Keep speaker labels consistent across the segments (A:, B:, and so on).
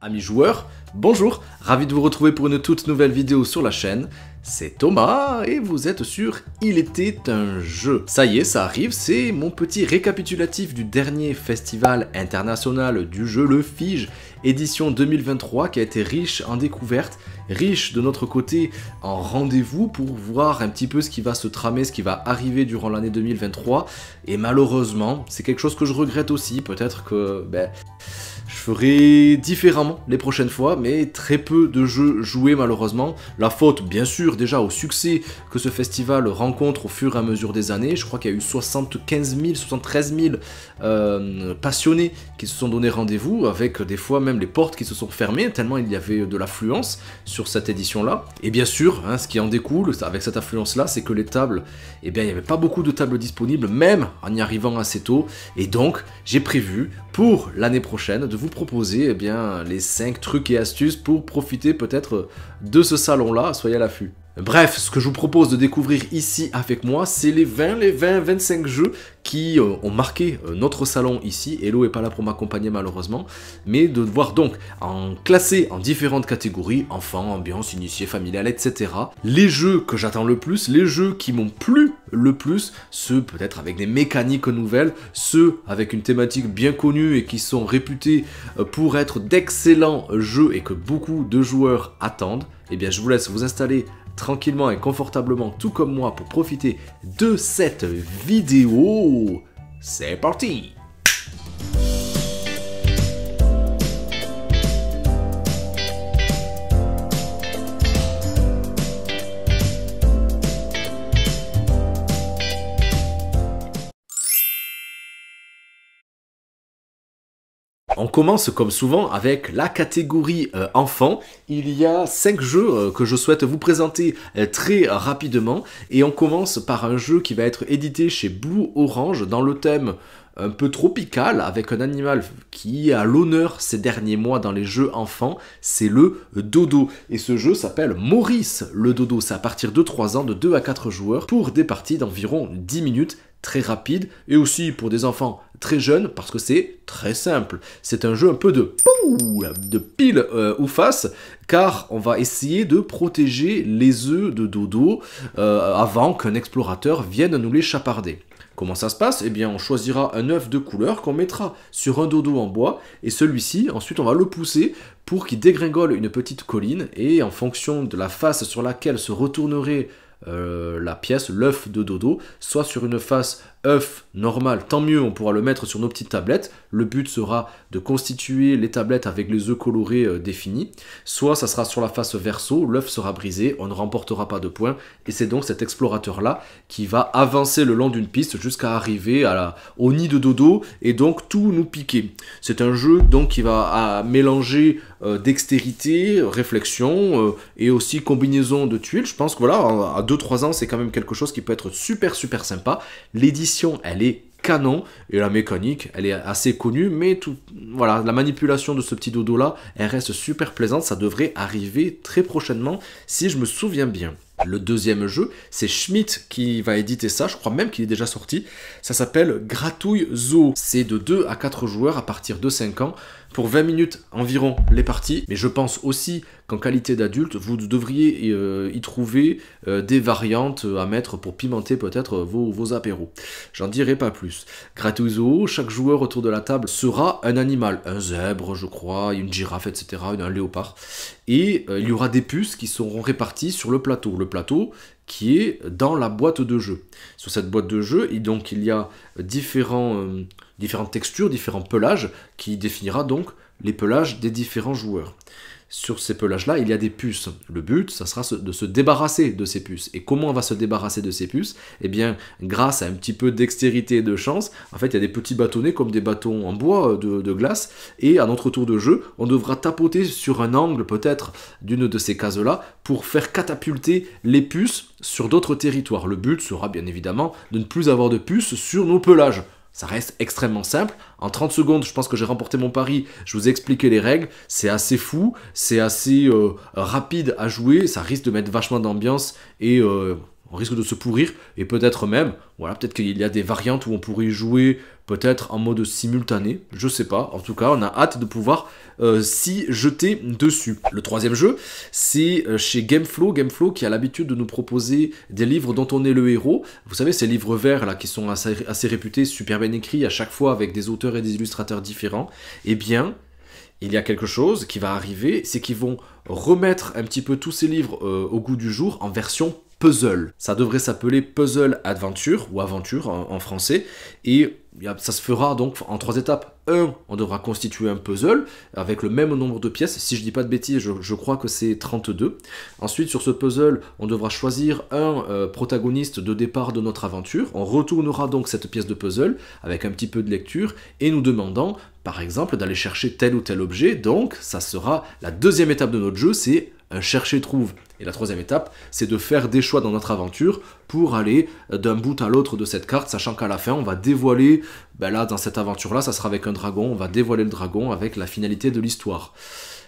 A: Amis joueurs, bonjour, ravi de vous retrouver pour une toute nouvelle vidéo sur la chaîne. C'est Thomas et vous êtes sur Il était un jeu. Ça y est, ça arrive, c'est mon petit récapitulatif du dernier festival international du jeu, le FIGE, édition 2023, qui a été riche en découvertes, riche de notre côté en rendez-vous pour voir un petit peu ce qui va se tramer, ce qui va arriver durant l'année 2023. Et malheureusement, c'est quelque chose que je regrette aussi, peut-être que je ferai différemment les prochaines fois, mais très peu de jeux joués malheureusement. La faute, bien sûr, déjà au succès que ce festival rencontre au fur et à mesure des années. Je crois qu'il y a eu 75 000, 73 000 passionnés qui se sont donné rendez-vous, avec des fois même les portes qui se sont fermées, tellement il y avait de l'affluence sur cette édition-là. Et bien sûr, ce qui en découle avec cette affluence-là, c'est que les tables, il n'y avait pas beaucoup de tables disponibles, même en y arrivant assez tôt. Et donc, j'ai prévu pour l'année prochaine de vous proposer les 5 trucs et astuces pour profiter peut-être de ce salon-là. Soyez à l'affût. Bref, ce que je vous propose de découvrir ici avec moi, c'est les 25 jeux qui ont marqué notre salon ici. Hello est pas là pour m'accompagner malheureusement, mais de voir donc classer en différentes catégories, enfants, ambiance, initié, familial, etc. Les jeux que j'attends le plus, les jeux qui m'ont plu le plus, ceux peut-être avec des mécaniques nouvelles, ceux avec une thématique bien connue et qui sont réputés pour être d'excellents jeux et que beaucoup de joueurs attendent. Eh bien, je vous laisse vous installer tranquillement et confortablement, tout comme moi, pour profiter de cette vidéo. C'est parti! On commence comme souvent avec la catégorie enfants. Il y a 5 jeux que je souhaite vous présenter très rapidement. Et on commence par un jeu qui va être édité chez Blue Orange dans le thème un peu tropical, avec un animal qui est à l'honneur ces derniers mois dans les jeux enfants, c'est le dodo. Et ce jeu s'appelle Maurice le dodo. C'est à partir de 3 ans, de 2 à 4 joueurs, pour des parties d'environ 10 minutes, très rapide, et aussi pour des enfants très jeunes, parce que c'est très simple. C'est un jeu un peu de pile ou face, car on va essayer de protéger les œufs de dodo avant qu'un explorateur vienne nous les chaparder. Comment ça se passe? Eh bien, on choisira un œuf de couleur qu'on mettra sur un dodo en bois, et celui-ci, ensuite, on va le pousser pour qu'il dégringole une petite colline, et en fonction de la face sur laquelle se retournerait la pièce, l'œuf de dodo, soit sur une face œuf normal, tant mieux, on pourra le mettre sur nos petites tablettes. Le but sera de constituer les tablettes avec les œufs colorés définis, soit ça sera sur la face verso, l'œuf sera brisé, on ne remportera pas de points, et c'est donc cet explorateur-là qui va avancer le long d'une piste jusqu'à arriver au nid de dodo, et donc tout nous piquer. C'est un jeu donc qui va mélanger dextérité, réflexion, et aussi combinaison de tuiles. Je pense que voilà, à 2-3 ans, c'est quand même quelque chose qui peut être super sympa. L'édition, elle est canon, et la mécanique, elle est assez connue, mais voilà, la manipulation de ce petit dodo là, elle reste super plaisante. Ça devrait arriver très prochainement, si je me souviens bien. Le deuxième jeu, c'est Schmidt qui va éditer ça, je crois même qu'il est déjà sorti. Ça s'appelle Gratouille Zoo. C'est de 2 à 4 joueurs à partir de 5 ans, pour 20 minutes environ les parties. Mais je pense aussi qu'en qualité d'adulte, vous devriez y trouver des variantes à mettre pour pimenter peut-être vos apéros. J'en dirai pas plus. Gratouille Zoo, chaque joueur autour de la table sera un animal. Un zèbre, je crois, une girafe, etc., un léopard. Et il y aura des puces qui seront réparties sur le plateau. Le plateau qui est dans la boîte de jeu. Sur cette boîte de jeu, et donc il y a différentes textures, différents pelages, qui définira donc les pelages des différents joueurs. Sur ces pelages-là, il y a des puces. Le but, ça sera de se débarrasser de ces puces. Et comment on va se débarrasser de ces puces? Eh bien, grâce à un petit peu d'extérité et de chance, en fait, il y a des petits bâtonnets comme des bâtons en bois de glace. Et à notre tour de jeu, on devra tapoter sur un angle peut-être d'une de ces cases-là pour faire catapulter les puces sur d'autres territoires. Le but sera bien évidemment de ne plus avoir de puces sur nos pelages. Ça reste extrêmement simple. En 30 secondes, je pense que j'ai remporté mon pari. Je vous ai expliqué les règles. C'est assez fou, c'est assez rapide à jouer. Ça risque de mettre vachement d'ambiance et on risque de se pourrir, et peut-être même, voilà, peut-être qu'il y a des variantes où on pourrait y jouer peut-être en mode simultané, je sais pas, en tout cas on a hâte de pouvoir s'y jeter dessus. Le troisième jeu, c'est chez Gameflow qui a l'habitude de nous proposer des livres dont on est le héros. Vous savez, ces livres verts là qui sont assez réputés, super bien écrits, à chaque fois avec des auteurs et des illustrateurs différents. Eh bien, il y a quelque chose qui va arriver, c'est qu'ils vont remettre un petit peu tous ces livres au goût du jour en version puzzle. Ça devrait s'appeler Puzzle Adventure, ou Aventure en français, et ça se fera donc en 3 étapes. 1, on devra constituer un puzzle avec le même nombre de pièces. Si je dis pas de bêtises, je crois que c'est 32. Ensuite, sur ce puzzle, on devra choisir un protagoniste de départ de notre aventure. On retournera donc cette pièce de puzzle avec un petit peu de lecture et nous demandant, par exemple, d'aller chercher tel ou tel objet. Donc, ça sera la deuxième étape de notre jeu, c'est un chercher-trouve. Et la troisième étape, c'est de faire des choix dans notre aventure pour aller d'un bout à l'autre de cette carte, sachant qu'à la fin, on va dévoiler, ben là, dans cette aventure-là, ça sera avec un dragon, on va dévoiler le dragon avec la finalité de l'histoire.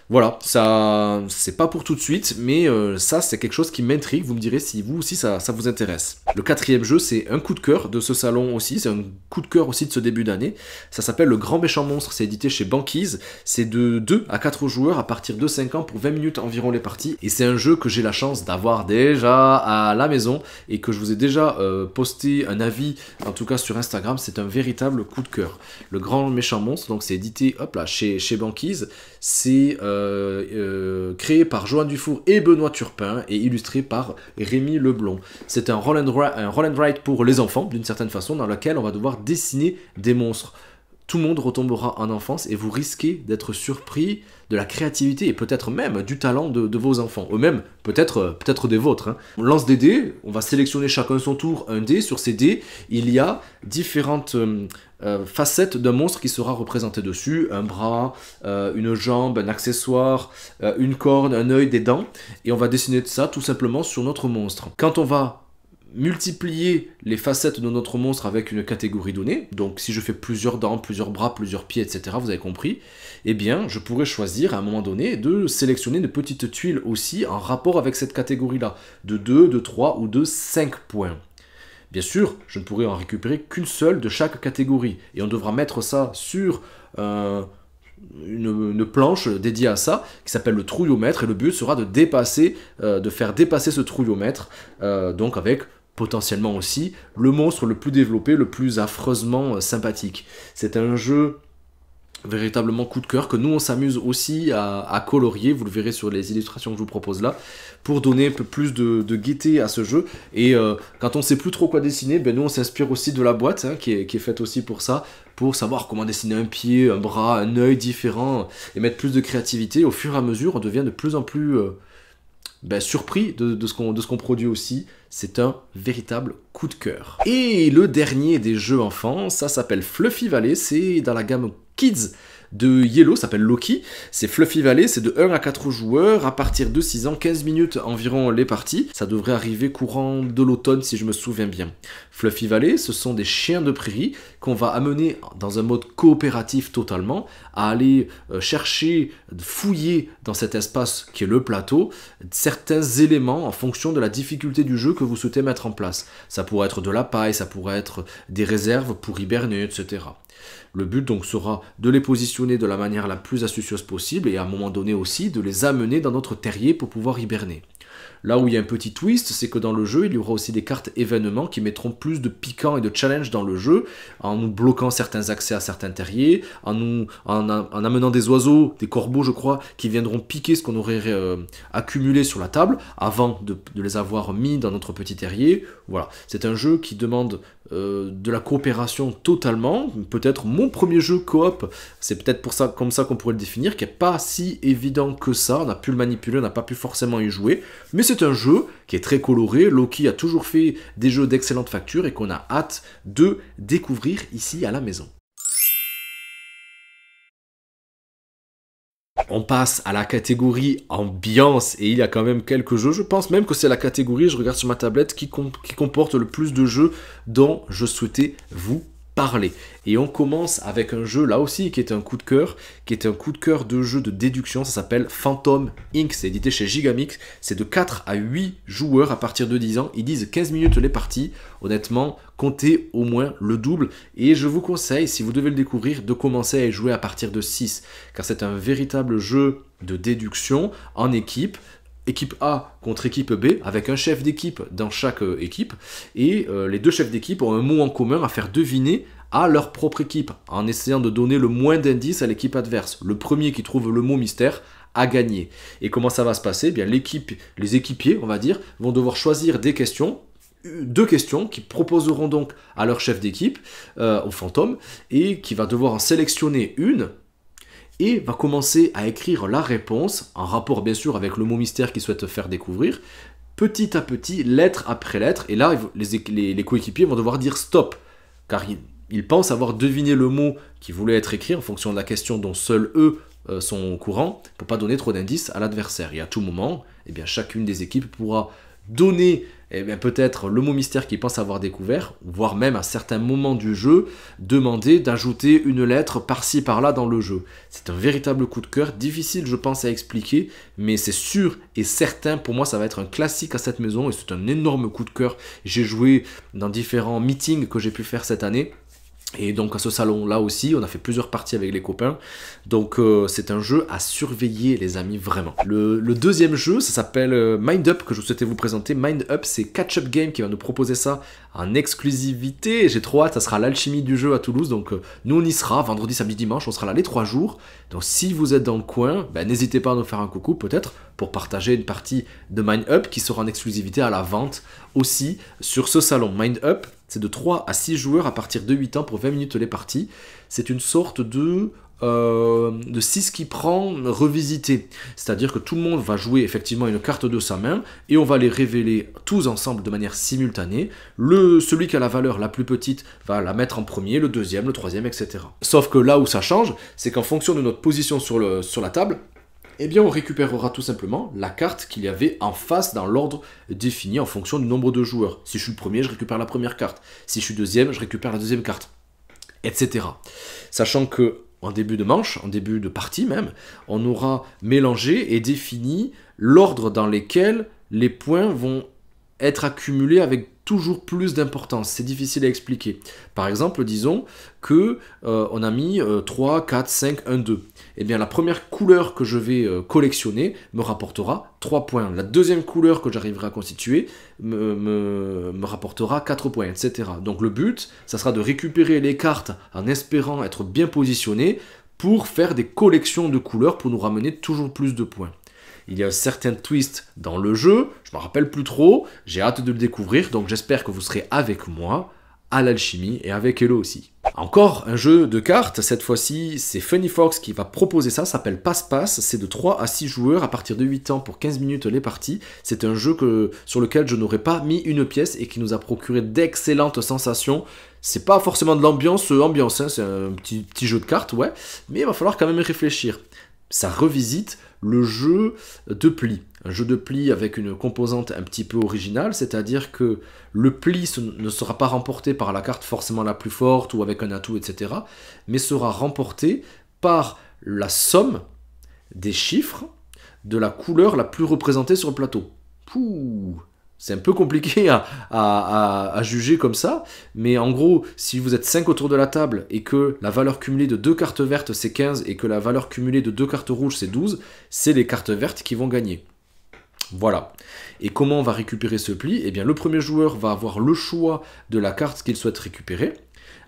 A: Voilà, ça, c'est pas pour tout de suite, mais ça, c'est quelque chose qui m'intrigue. Vous me direz si vous aussi ça vous intéresse. Le quatrième jeu, c'est un coup de cœur de ce salon aussi. C'est un coup de cœur aussi de ce début d'année. Ça s'appelle Le Grand Méchant Monstre. C'est édité chez Banquise. C'est de 2 à 4 joueurs à partir de 5 ans pour 20 minutes environ les parties. Et c'est un jeu que j'ai la chance d'avoir déjà à la maison et que je vous ai déjà posté un avis, en tout cas sur Instagram. C'est un véritable coup de cœur. Le Grand Méchant Monstre, donc c'est édité hop là, chez Banquise. C'est créé par Johan Dufour et Benoît Turpin et illustré par Rémi Leblond. C'est un roll and write pour les enfants, d'une certaine façon, dans lequel on va devoir dessiner des monstres. Tout le monde retombera en enfance et vous risquez d'être surpris de la créativité et peut-être même du talent de vos enfants, ou même peut-être des vôtres. Hein. On lance des dés, on va sélectionner chacun son tour un dé. Sur ces dés, il y a différentes facettes d'un monstre qui sera représenté dessus, un bras, une jambe, un accessoire, une corne, un œil, des dents, et on va dessiner ça tout simplement sur notre monstre. Quand on va multiplier les facettes de notre monstre avec une catégorie donnée, donc si je fais plusieurs dents, plusieurs bras, plusieurs pieds, etc., vous avez compris, eh bien, je pourrais choisir à un moment donné de sélectionner de petites tuiles aussi en rapport avec cette catégorie-là, de 2, de 3 ou de 5 points. Bien sûr, je ne pourrai en récupérer qu'une seule de chaque catégorie, et on devra mettre ça sur une planche dédiée à ça, qui s'appelle le trouillomètre, et le but sera de faire dépasser ce trouillomètre, donc avec potentiellement aussi le monstre le plus développé, le plus affreusement sympathique. C'est un jeu véritablement coup de cœur que nous on s'amuse aussi à colorier, vous le verrez sur les illustrations que je vous propose là, pour donner un peu plus de gaieté à ce jeu. Et quand on sait plus trop quoi dessiner, ben nous on s'inspire aussi de la boîte hein, qui est faite aussi pour ça, pour savoir comment dessiner un pied, un bras, un œil différent et mettre plus de créativité. Au fur et à mesure on devient de plus en plus surpris de ce qu'on produit aussi. C'est un véritable coup de cœur. Et le dernier des jeux enfants, ça s'appelle Fluffy Valley, c'est dans la gamme Kids de Yellow, s'appelle Loki. C'est Fluffy Valley, c'est de 1 à 4 joueurs, à partir de 6 ans, 15 minutes environ les parties. Ça devrait arriver courant de l'automne si je me souviens bien. Fluffy Valley, ce sont des chiens de prairie qu'on va amener dans un mode coopératif totalement, à aller chercher, fouiller dans cet espace qui est le plateau, certains éléments en fonction de la difficulté du jeu que vous souhaitez mettre en place. Ça pourrait être de la paille, ça pourrait être des réserves pour hiberner, etc. Le but donc sera de les positionner de la manière la plus astucieuse possible et à un moment donné aussi de les amener dans notre terrier pour pouvoir hiberner. Là où il y a un petit twist, c'est que dans le jeu, il y aura aussi des cartes événements qui mettront plus de piquant et de challenge dans le jeu, en nous bloquant certains accès à certains terriers, en amenant des oiseaux, des corbeaux je crois, qui viendront piquer ce qu'on aurait accumulé sur la table, avant de les avoir mis dans notre petit terrier. Voilà, c'est un jeu qui demande de la coopération totalement, peut-être mon premier jeu coop, c'est peut-être comme ça qu'on pourrait le définir, qui n'est pas si évident que ça, on a pu le manipuler, on n'a pas pu forcément y jouer, mais c'est un jeu qui est très coloré. Loki a toujours fait des jeux d'excellente facture et qu'on a hâte de découvrir ici à la maison. On passe à la catégorie ambiance et il y a quand même quelques jeux, je pense même que c'est la catégorie, je regarde sur ma tablette, qui comporte le plus de jeux dont je souhaitais vous parler. Et on commence avec un jeu là aussi qui est un coup de cœur, de jeu de déduction, ça s'appelle Phantom Inc. C'est édité chez Gigamix, c'est de 4 à 8 joueurs à partir de 10 ans, ils disent 15 minutes les parties, honnêtement, comptez au moins le double, et je vous conseille, si vous devez le découvrir, de commencer à y jouer à partir de 6, car c'est un véritable jeu de déduction en équipe, équipe A contre équipe B, avec un chef d'équipe dans chaque équipe, et les deux chefs d'équipe ont un mot en commun à faire deviner à leur propre équipe, en essayant de donner le moins d'indices à l'équipe adverse. Le premier qui trouve le mot mystère a gagné. Et comment ça va se passer? Eh bien, les équipiers, on va dire, vont devoir choisir des questions, 2 questions qui proposeront donc à leur chef d'équipe, au fantôme, et qui va devoir en sélectionner une, et va commencer à écrire la réponse, en rapport bien sûr avec le mot mystère qu'il souhaite faire découvrir, petit à petit, lettre après lettre, et là, les coéquipiers vont devoir dire stop, car ils pensent avoir deviné le mot qui voulait être écrit en fonction de la question dont seuls eux sont au courant, pour ne pas donner trop d'indices à l'adversaire. Et à tout moment, eh bien, chacune des équipes pourra donner peut-être le mot mystère qu'ils pensent avoir découvert, voire même à certains moments du jeu, demander d'ajouter une lettre par-ci par-là dans le jeu. C'est un véritable coup de cœur, difficile je pense à expliquer, mais c'est sûr et certain, pour moi ça va être un classique à cette maison, et c'est un énorme coup de cœur. J'ai joué dans différents meetings que j'ai pu faire cette année, et donc à ce salon là aussi, on a fait plusieurs parties avec les copains, donc c'est un jeu à surveiller les amis, vraiment. Le deuxième jeu, ça s'appelle Mind Up, que je souhaitais vous présenter. Mind Up, c'est Catch Up Game qui va nous proposer ça en exclusivité, j'ai trop hâte, ça sera l'alchimie du jeu à Toulouse, donc nous on y sera, vendredi, samedi, dimanche, on sera là les 3 jours, donc si vous êtes dans le coin, n'hésitez pas à nous faire un coucou peut-être, pour partager une partie de Mind Up qui sera en exclusivité à la vente aussi sur ce salon. Mind Up, c'est de 3 à 6 joueurs à partir de 8 ans pour 20 minutes les parties. C'est une sorte de 6 qui prend revisité. C'est-à-dire que tout le monde va jouer effectivement une carte de sa main et on va les révéler tous ensemble de manière simultanée. Celui qui a la valeur la plus petite va la mettre en premier, le deuxième, le troisième, etc. Sauf que là où ça change, c'est qu'en fonction de notre position sur la table, eh bien on récupérera tout simplement la carte qu'il y avait en face dans l'ordre défini en fonction du nombre de joueurs. Si je suis le premier, je récupère la première carte. Si je suis deuxième, je récupère la deuxième carte, etc. Sachant que en début de manche, en début de partie même, on aura mélangé et défini l'ordre dans lequel les points vont être accumulés avec toujours plus d'importance. C'est difficile à expliquer. Par exemple, disons que on a mis 3, 4, 5, 1, 2. Eh bien, la première couleur que je vais collectionner me rapportera 3 points. La deuxième couleur que j'arriverai à constituer me rapportera 4 points, etc. Donc le but, ça sera de récupérer les cartes en espérant être bien positionné pour faire des collections de couleurs pour nous ramener toujours plus de points. Il y a un certain twist dans le jeu, je ne me rappelle plus trop, j'ai hâte de le découvrir, donc j'espère que vous serez avec moi à l'alchimie et avec Hello aussi. Encore un jeu de cartes, cette fois-ci c'est Funny Fox qui va proposer ça, ça s'appelle Passe-Passe, c'est de 3 à 6 joueurs à partir de 8 ans pour 15 minutes les parties. C'est un jeu sur lequel je n'aurais pas mis une pièce et qui nous a procuré d'excellentes sensations. C'est pas forcément de l'ambiance, hein, c'est un petit jeu de cartes, ouais, mais il va falloir quand même y réfléchir. Ça revisite le jeu de pli. Un jeu de pli avec une composante un petit peu originale, c'est-à-dire que le pli ne sera pas remporté par la carte forcément la plus forte ou avec un atout, etc., mais sera remporté par la somme des chiffres de la couleur la plus représentée sur le plateau. Pouh, c'est un peu compliqué à juger comme ça, mais en gros, si vous êtes 5 autour de la table et que la valeur cumulée de 2 cartes vertes c'est 15 et que la valeur cumulée de 2 cartes rouges c'est 12, c'est les cartes vertes qui vont gagner. Voilà. Et comment on va récupérer ce pli? Eh bien, le premier joueur va avoir le choix de la carte qu'il souhaite récupérer,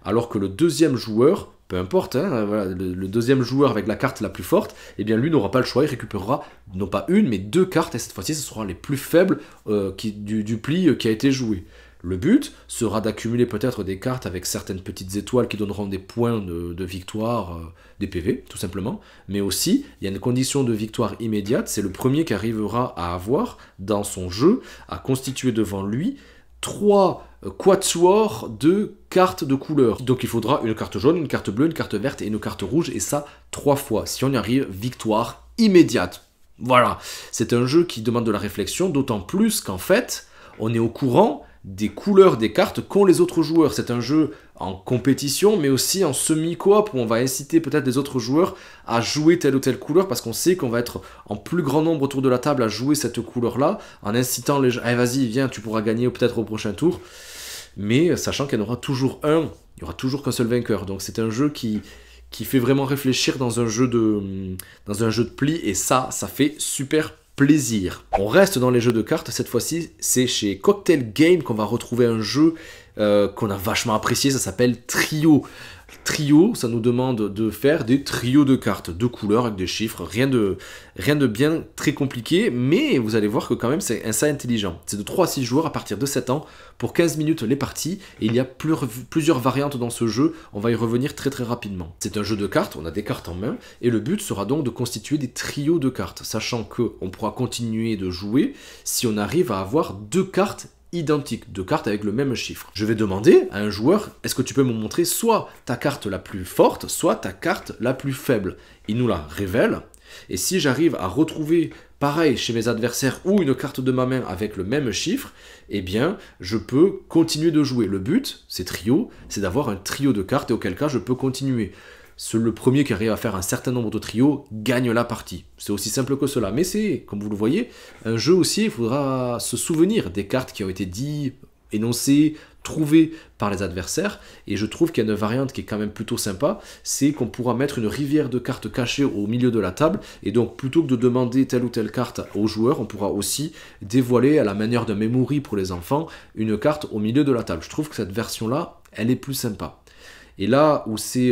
A: alors que le deuxième joueur, peu importe, hein, voilà, le deuxième joueur avec la carte la plus forte, eh bien lui n'aura pas le choix, il récupérera non pas une, mais 2 cartes, et cette fois-ci ce sera les plus faibles du pli qui a été joué. Le but sera d'accumuler peut-être des cartes avec certaines petites étoiles qui donneront des points de victoire, des PV, tout simplement. Mais aussi, il y a une condition de victoire immédiate, c'est le premier qui arrivera à avoir, dans son jeu, à constituer devant lui 3 quatuors de cartes de couleur. Donc il faudra une carte jaune, une carte bleue, une carte verte et une carte rouge, et ça 3 fois. Si on y arrive, victoire immédiate. Voilà, c'est un jeu qui demande de la réflexion, d'autant plus qu'en fait, on est au courant des couleurs des cartes qu'ont les autres joueurs. C'est un jeu en compétition, mais aussi en semi-coop, où on va inciter peut-être les autres joueurs à jouer telle ou telle couleur, parce qu'on sait qu'on va être en plus grand nombre autour de la table à jouer cette couleur-là, en incitant les gens, allez vas-y, viens, tu pourras gagner peut-être au prochain tour, mais sachant qu'il y en aura toujours un, il n'y aura toujours qu'un seul vainqueur. Donc c'est un jeu qui fait vraiment réfléchir dans un jeu de pli, et ça fait super plaisir. On reste dans les jeux de cartes, cette fois-ci c'est chez Cocktail Game qu'on va retrouver un jeu qu'on a vachement apprécié, ça s'appelle Trio. Trio, ça nous demande de faire des trios de cartes, de couleurs avec des chiffres, rien de bien très compliqué, mais vous allez voir que quand même c'est assez intelligent. C'est de 3 à 6 joueurs à partir de 7 ans, pour 15 minutes les parties, et il y a plusieurs variantes dans ce jeu, on va y revenir très rapidement. C'est un jeu de cartes, on a des cartes en main, et le but sera donc de constituer des trios de cartes, sachant qu'on pourra continuer de jouer si on arrive à avoir 2 cartes identiques, 2 cartes avec le même chiffre. Je vais demander à un joueur, est-ce que tu peux me montrer soit ta carte la plus forte, soit ta carte la plus faible. Il nous la révèle, et si j'arrive à retrouver pareil chez mes adversaires ou une carte de ma main avec le même chiffre, eh bien je peux continuer de jouer. Le but, c'est trio, c'est d'avoir un trio de cartes, et auquel cas je peux continuer. Le premier qui arrive à faire un certain nombre de trios gagne la partie. C'est aussi simple que cela. Mais c'est, comme vous le voyez, un jeu aussi, il faudra se souvenir des cartes qui ont été dites, énoncées, trouvées par les adversaires. Et je trouve qu'il y a une variante qui est quand même plutôt sympa, c'est qu'on pourra mettre une rivière de cartes cachées au milieu de la table. Et donc, plutôt que de demander telle ou telle carte aux joueurs, on pourra aussi dévoiler, à la manière d'un memory pour les enfants, une carte au milieu de la table. Je trouve que cette version-là, elle est plus sympa. Et là où c'est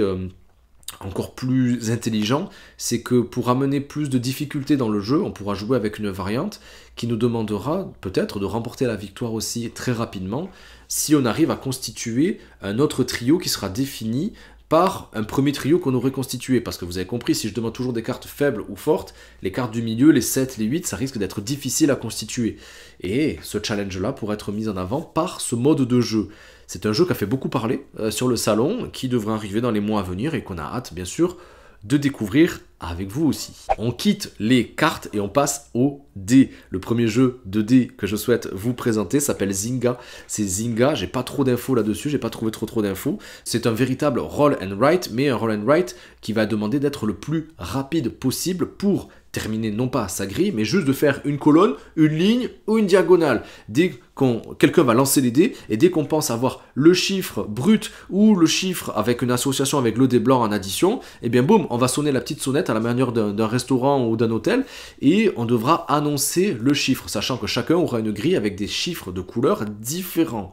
A: encore plus intelligent, c'est que pour amener plus de difficultés dans le jeu, on pourra jouer avec une variante qui nous demandera peut-être de remporter la victoire aussi très rapidement, si on arrive à constituer un autre trio qui sera défini par un premier trio qu'on aurait constitué. Parce que vous avez compris, si je demande toujours des cartes faibles ou fortes, les cartes du milieu, les 7, les 8, ça risque d'être difficile à constituer. Et ce challenge-là pourrait être mis en avant par ce mode de jeu. C'est un jeu qui a fait beaucoup parler sur le salon, qui devrait arriver dans les mois à venir et qu'on a hâte, bien sûr, de découvrir avec vous aussi. On quitte les cartes et on passe aux dés. Le premier jeu de dés que je souhaite vous présenter s'appelle Zynga. C'est Zynga, j'ai pas trop d'infos là-dessus, j'ai pas trouvé trop d'infos. C'est un véritable roll and write, mais un roll and write qui va demander d'être le plus rapide possible pour terminer non pas sa grille, mais juste de faire une colonne, une ligne ou une diagonale. Dès que quelqu'un va lancer les dés, et dès qu'on pense avoir le chiffre brut ou le chiffre avec une association avec le dé blanc en addition, et bien boum, on va sonner la petite sonnette à la manière d'un restaurant ou d'un hôtel, et on devra annoncer le chiffre, sachant que chacun aura une grille avec des chiffres de couleurs différents.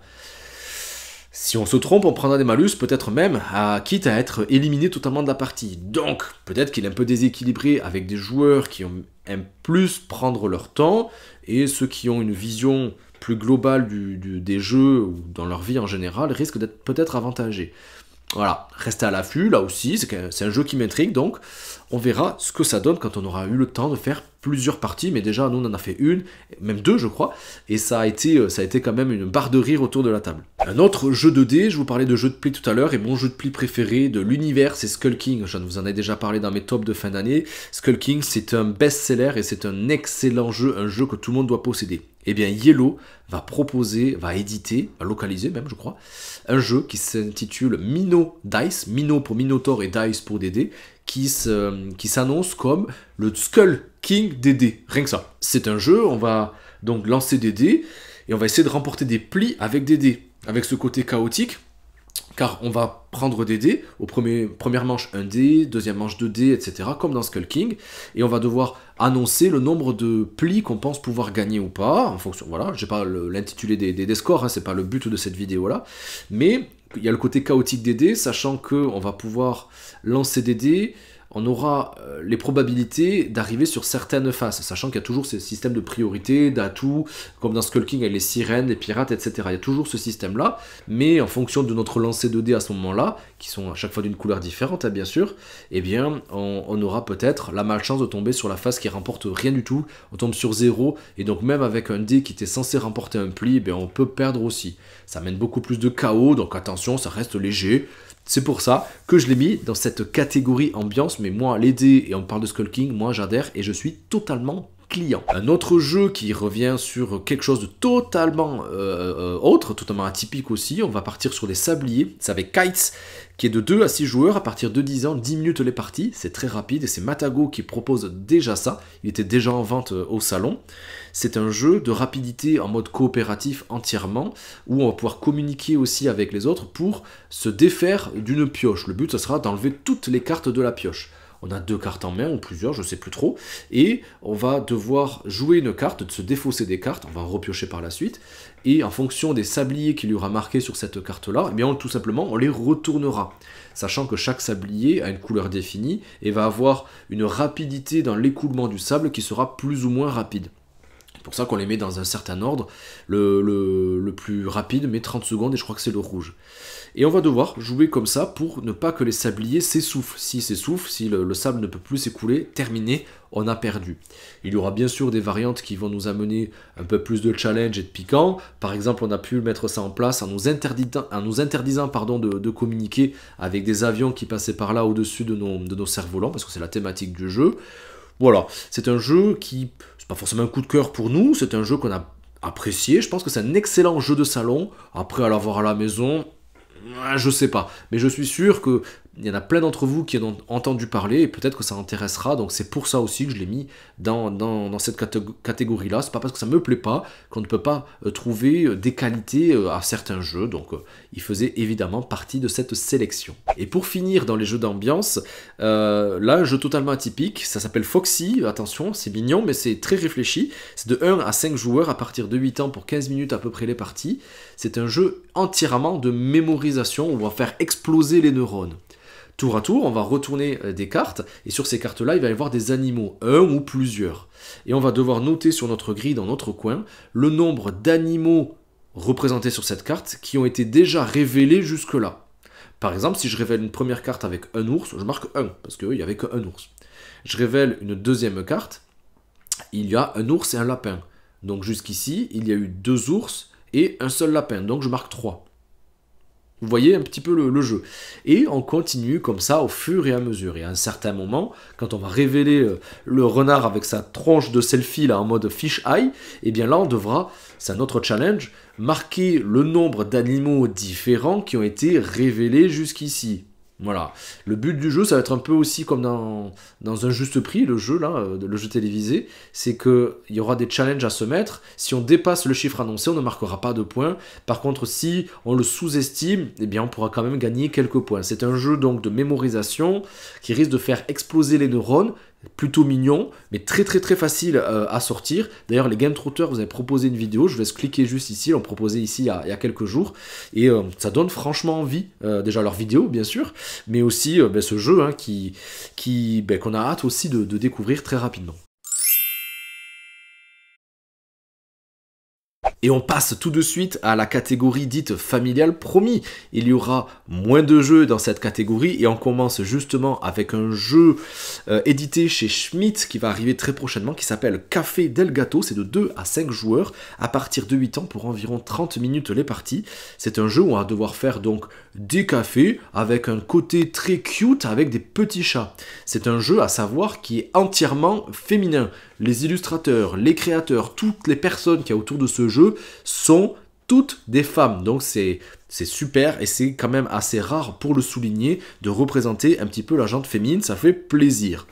A: Si on se trompe, on prendra des malus, peut-être même, quitte à être éliminé totalement de la partie. Donc, peut-être qu'il est un peu déséquilibré avec des joueurs qui aiment plus prendre leur temps, et ceux qui ont une vision plus globale des jeux, ou dans leur vie en général, risquent d'être peut-être avantagés. Voilà, restez à l'affût, là aussi, c'est un jeu qui m'intrigue, donc on verra ce que ça donne quand on aura eu le temps de faire plusieurs parties, mais déjà nous on en a fait une, même 2 je crois, et ça a été quand même une barre de rire autour de la table. Un autre jeu de dés, je vous parlais de jeu de pli tout à l'heure, et mon jeu de pli préféré de l'univers c'est Skull King, je vous en ai déjà parlé dans mes tops de fin d'année. Skull King c'est un best-seller et c'est un excellent jeu, un jeu que tout le monde doit posséder. Eh bien Yellow va éditer, va localiser même je crois, un jeu qui s'intitule Mino Dice, Mino pour Minotaur et Dice pour des dés, qui s'annonce comme le Skull King des dés, rien que ça. C'est un jeu, on va donc lancer des dés, et on va essayer de remporter des plis avec des dés, avec ce côté chaotique, car on va prendre des dés, première manche 1 dé, deuxième manche 2 dés, etc., comme dans Skull King, et on va devoir annoncer le nombre de plis qu'on pense pouvoir gagner ou pas, en fonction, voilà, j'ai pas l'intitulé des scores, hein, c'est pas le but de cette vidéo-là, mais il y a le côté chaotique des dés, sachant qu'on va pouvoir lancer des dés, on aura les probabilités d'arriver sur certaines faces, sachant qu'il y a toujours ce système de priorité, d'atouts, comme dans Skull King avec les sirènes, les pirates, etc. Il y a toujours ce système-là, mais en fonction de notre lancer de dés à ce moment-là, qui sont à chaque fois d'une couleur différente, hein, bien sûr, eh bien, on aura peut-être la malchance de tomber sur la face qui remporte rien du tout, on tombe sur 0, et donc même avec un dé qui était censé remporter un pli, eh bien, on peut perdre aussi. Ça amène beaucoup plus de chaos, donc attention, ça reste léger. C'est pour ça que je l'ai mis dans cette catégorie ambiance, mais moi, les dés, et on parle de Skull King, moi j'adhère et je suis totalement client. Un autre jeu qui revient sur quelque chose de totalement autre, totalement atypique aussi, on va partir sur les sabliers, c'est avec Kites, qui est de 2 à 6 joueurs, à partir de 10 ans, 10 minutes les parties, c'est très rapide, et c'est Matago qui propose déjà ça, il était déjà en vente au salon. C'est un jeu de rapidité en mode coopératif entièrement, où on va pouvoir communiquer aussi avec les autres pour se défaire d'une pioche. Le but, ce sera d'enlever toutes les cartes de la pioche. On a 2 cartes en main, ou plusieurs, je ne sais plus trop, et on va devoir jouer une carte, de se défausser des cartes, on va en repiocher par la suite, et en fonction des sabliers qu'il y aura marqués sur cette carte-là, eh bien tout simplement, on les retournera, sachant que chaque sablier a une couleur définie, et va avoir une rapidité dans l'écoulement du sable qui sera plus ou moins rapide. C'est pour ça qu'on les met dans un certain ordre, le plus rapide met 30 secondes, et je crois que c'est le rouge. Et on va devoir jouer comme ça pour ne pas que les sabliers s'essoufflent. S'ils s'essoufflent, si le sable ne peut plus s'écouler, terminé, on a perdu. Il y aura bien sûr des variantes qui vont nous amener un peu plus de challenge et de piquant. Par exemple, on a pu mettre ça en place en nous interdisant de communiquer avec des avions qui passaient par là au-dessus de nos cerfs-volants, parce que c'est la thématique du jeu. Voilà, c'est un jeu qui, c'est pas forcément un coup de cœur pour nous, c'est un jeu qu'on a apprécié. Je pense que c'est un excellent jeu de salon. Après, à l'avoir à la maison, je sais pas, mais je suis sûr qu'il y en a plein d'entre vous qui en ont entendu parler et peut-être que ça intéressera, donc c'est pour ça aussi que je l'ai mis dans cette catégorie-là. C'est pas parce que ça me plaît pas qu'on ne peut pas trouver des qualités à certains jeux, donc il faisait évidemment partie de cette sélection. Et pour finir dans les jeux d'ambiance, là un jeu totalement atypique, ça s'appelle Foxy, attention c'est mignon mais c'est très réfléchi, c'est de 1 à 5 joueurs à partir de 8 ans pour 15 minutes à peu près les parties. C'est un jeu entièrement de mémorisation, on va faire exploser les neurones. Tour à tour, on va retourner des cartes, et sur ces cartes-là, il va y avoir des animaux, un ou plusieurs. Et on va devoir noter sur notre grille, dans notre coin, le nombre d'animaux représentés sur cette carte qui ont été déjà révélés jusque-là. Par exemple, si je révèle une première carte avec un ours, je marque 1, parce qu'il n'y avait qu'un ours. Je révèle une deuxième carte, il y a un ours et un lapin. Donc jusqu'ici, il y a eu 2 ours et un seul lapin, donc je marque 3. Vous voyez un petit peu le jeu. Et on continue comme ça au fur et à mesure. Et à un certain moment, quand on va révéler le renard avec sa tronche de selfie là, en mode fish eye, et bien là on devra, c'est un autre challenge, marquer le nombre d'animaux différents qui ont été révélés jusqu'ici. Voilà. Le but du jeu, ça va être un peu aussi comme dans un juste prix, le jeu là, le jeu télévisé, c'est qu'il y aura des challenges à se mettre. Si on dépasse le chiffre annoncé, on ne marquera pas de points. Par contre, si on le sous-estime, eh bien on pourra quand même gagner quelques points. C'est un jeu donc de mémorisation qui risque de faire exploser les neurones. Plutôt mignon, mais très facile à sortir. D'ailleurs, les Game Trotters vous avez proposé une vidéo, je vous laisse cliquer juste ici, l'ont proposé ici il y a quelques jours, et ça donne franchement envie, déjà leur vidéo bien sûr, mais aussi ce jeu hein, qu'on a hâte aussi de découvrir très rapidement. Et on passe tout de suite à la catégorie dite familiale. Promis, il y aura moins de jeux dans cette catégorie et on commence justement avec un jeu édité chez Schmidt qui va arriver très prochainement qui s'appelle Café del Gato. C'est de 2 à 5 joueurs à partir de 8 ans pour environ 30 minutes les parties. C'est un jeu où on va devoir faire donc des cafés avec un côté très cute avec des petits chats. C'est un jeu à savoir qui est entièrement féminin. Les illustrateurs, les créateurs, toutes les personnes qui y a autour de ce jeu sont toutes des femmes. Donc c'est super et c'est quand même assez rare pour le souligner de représenter un petit peu la gente féminine, ça fait plaisir.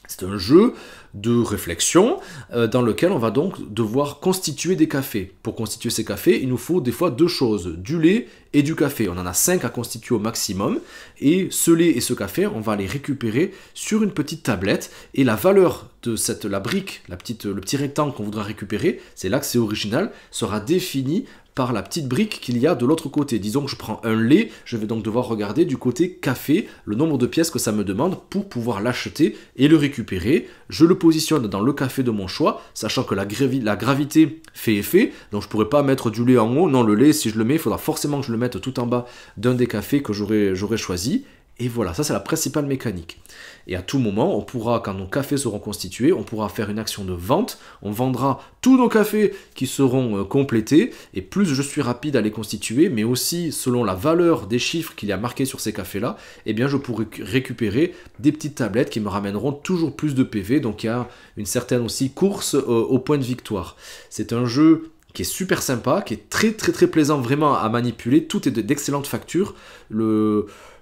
A: C'est un jeu de réflexion dans lequel on va donc devoir constituer des cafés. Pour constituer ces cafés, il nous faut des fois 2 choses, du lait et du café. On en a 5 à constituer au maximum et ce lait et ce café, on va les récupérer sur une petite tablette et la valeur de la brique, le petit rectangle qu'on voudra récupérer, c'est là que c'est original, sera défini par la petite brique qu'il y a de l'autre côté. Disons que je prends un lait, je vais donc devoir regarder du côté café le nombre de pièces que ça me demande pour pouvoir l'acheter et le récupérer. Je le positionne dans le café de mon choix, sachant que la gravité fait effet, donc je ne pourrais pas mettre du lait en haut. Non, le lait, si je le mets, il faudra forcément que je le mette tout en bas d'un des cafés que j'aurais choisi. et voilà, ça c'est la principale mécanique. Et à tout moment, on pourra, quand nos cafés seront constitués, on pourra faire une action de vente, on vendra tous nos cafés qui seront complétés, et plus je suis rapide à les constituer, mais aussi selon la valeur des chiffres qu'il y a marqués sur ces cafés-là, eh bien je pourrai récupérer des petites tablettes qui me ramèneront toujours plus de PV, donc il y a une certaine aussi course au point de victoire. C'est un jeu qui est super sympa, qui est très plaisant vraiment à manipuler, tout est d'excellente facture,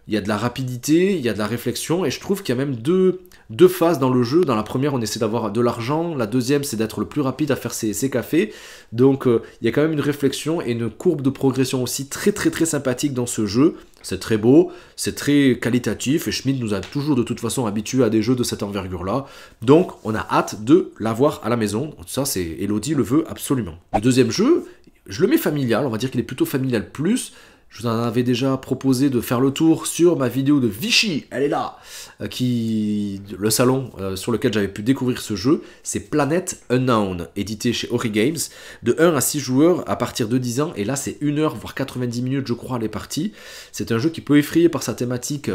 A: il y a de la rapidité, il y a de la réflexion, et je trouve qu'il y a même deux phases dans le jeu. Dans la première, on essaie d'avoir de l'argent, la deuxième, c'est d'être le plus rapide à faire ses cafés, donc il y a quand même une réflexion et une courbe de progression aussi très sympathique dans ce jeu. C'est très beau, c'est très qualitatif, et Schmidt nous a toujours de toute façon habitués à des jeux de cette envergure-là, donc on a hâte de l'avoir à la maison. Ça, c'est Elodie le veut absolument. Le deuxième jeu, je le mets familial, on va dire qu'il est plutôt familial plus. Je vous en avais déjà proposé de faire le tour sur ma vidéo de Vichy, elle est là, le salon sur lequel j'avais pu découvrir ce jeu, c'est Planet Unknown, édité chez Ori Games, de 1 à 6 joueurs à partir de 10 ans, et là c'est 1 heure, voire 90 minutes je crois les parties. C'est un jeu qui peut effrayer par sa thématique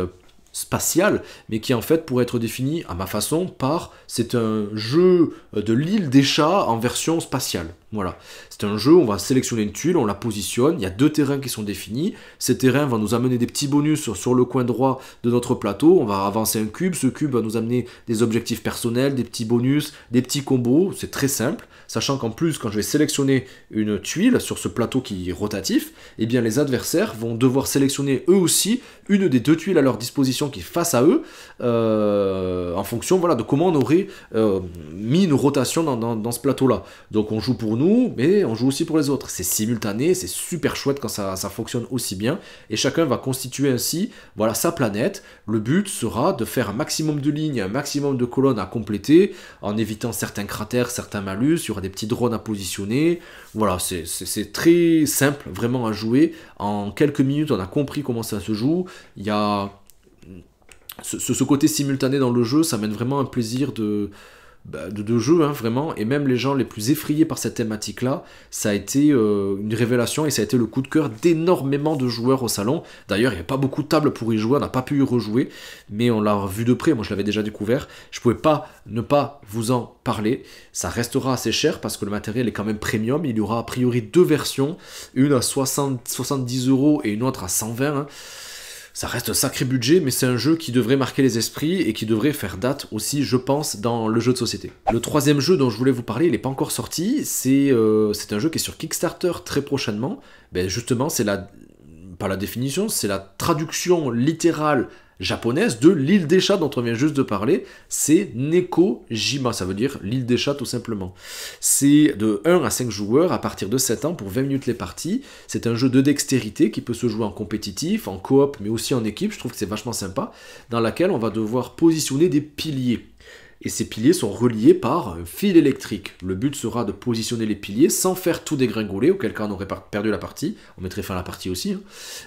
A: spatiale, mais qui en fait pourrait être défini à ma façon par c'est un jeu de l'île des chats en version spatiale. Voilà, c'est un jeu, on va sélectionner une tuile, on la positionne, il y a 2 terrains qui sont définis, ces terrains vont nous amener des petits bonus sur le coin droit de notre plateau, on va avancer un cube, ce cube va nous amener des objectifs personnels, des petits bonus, des petits combos, c'est très simple, sachant qu'en plus quand je vais sélectionner une tuile sur ce plateau qui est rotatif, eh bien les adversaires vont devoir sélectionner eux aussi une des 2 tuiles à leur disposition qui est face à eux, en fonction voilà, de comment on aurait mis une rotation dans ce plateau-là. Donc on joue pour nous, mais on joue aussi pour les autres. C'est simultané, c'est super chouette quand ça fonctionne aussi bien, et chacun va constituer ainsi voilà, sa planète. Le but sera de faire un maximum de lignes, un maximum de colonnes à compléter, en évitant certains cratères, certains malus, il y aura des petits drones à positionner. Voilà, c'est très simple vraiment à jouer. En quelques minutes, on a compris comment ça se joue. Il y a ce côté simultané dans le jeu, ça mène vraiment un plaisir de jeu, hein, vraiment, et même les gens les plus effrayés par cette thématique-là, ça a été une révélation, et ça a été le coup de cœur d'énormément de joueurs au salon. D'ailleurs, il n'y a pas beaucoup de tables pour y jouer, on n'a pas pu y rejouer, mais on l'a vu de près, moi je l'avais déjà découvert, je pouvais pas ne pas vous en parler. Ça restera assez cher, parce que le matériel est quand même premium, il y aura a priori 2 versions, une à 70 € et une autre à 120 €, hein. Ça reste un sacré budget, mais c'est un jeu qui devrait marquer les esprits et qui devrait faire date aussi, je pense, dans le jeu de société. Le troisième jeu dont je voulais vous parler, il n'est pas encore sorti, c'est un jeu qui est sur Kickstarter très prochainement. Ben justement, c'est pas la définition, c'est la traduction littérale japonaise de l'île des chats dont on vient juste de parler, c'est Nekojima, ça veut dire l'île des chats tout simplement. C'est de 1 à 5 joueurs à partir de 7 ans pour 20 minutes les parties. C'est un jeu de dextérité qui peut se jouer en compétitif, en coop, mais aussi en équipe, je trouve que c'est vachement sympa, dans laquelle on va devoir positionner des piliers. Et ces piliers sont reliés par un fil électrique. Le but sera de positionner les piliers sans faire tout dégringoler, auquel cas on aurait perdu la partie, on mettrait fin à la partie aussi, hein.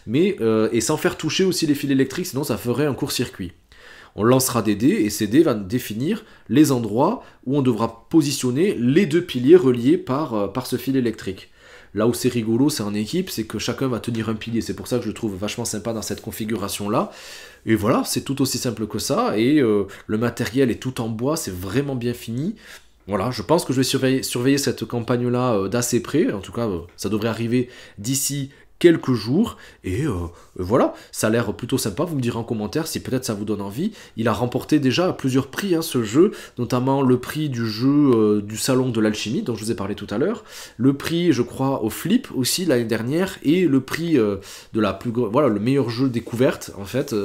A: Mais, et sans faire toucher aussi les fils électriques, sinon ça ferait un court-circuit. On lancera des dés, et ces dés vont définir les endroits où on devra positionner les 2 piliers reliés par ce fil électrique. Là où c'est rigolo, c'est en équipe, c'est que chacun va tenir un pilier. C'est pour ça que je le trouve vachement sympa dans cette configuration-là. Et voilà, c'est tout aussi simple que ça. Et le matériel est tout en bois, c'est vraiment bien fini. Voilà, je pense que je vais surveiller cette campagne-là d'assez près. En tout cas, ça devrait arriver d'ici quelques jours, et voilà, ça a l'air plutôt sympa. Vous me direz en commentaire si peut-être ça vous donne envie. Il a remporté déjà plusieurs prix, hein, ce jeu, notamment le prix du jeu du salon de l'alchimie dont je vous ai parlé tout à l'heure, le prix, je crois, au Flip aussi l'année dernière, et le prix de la plus voilà, le meilleur jeu découverte en fait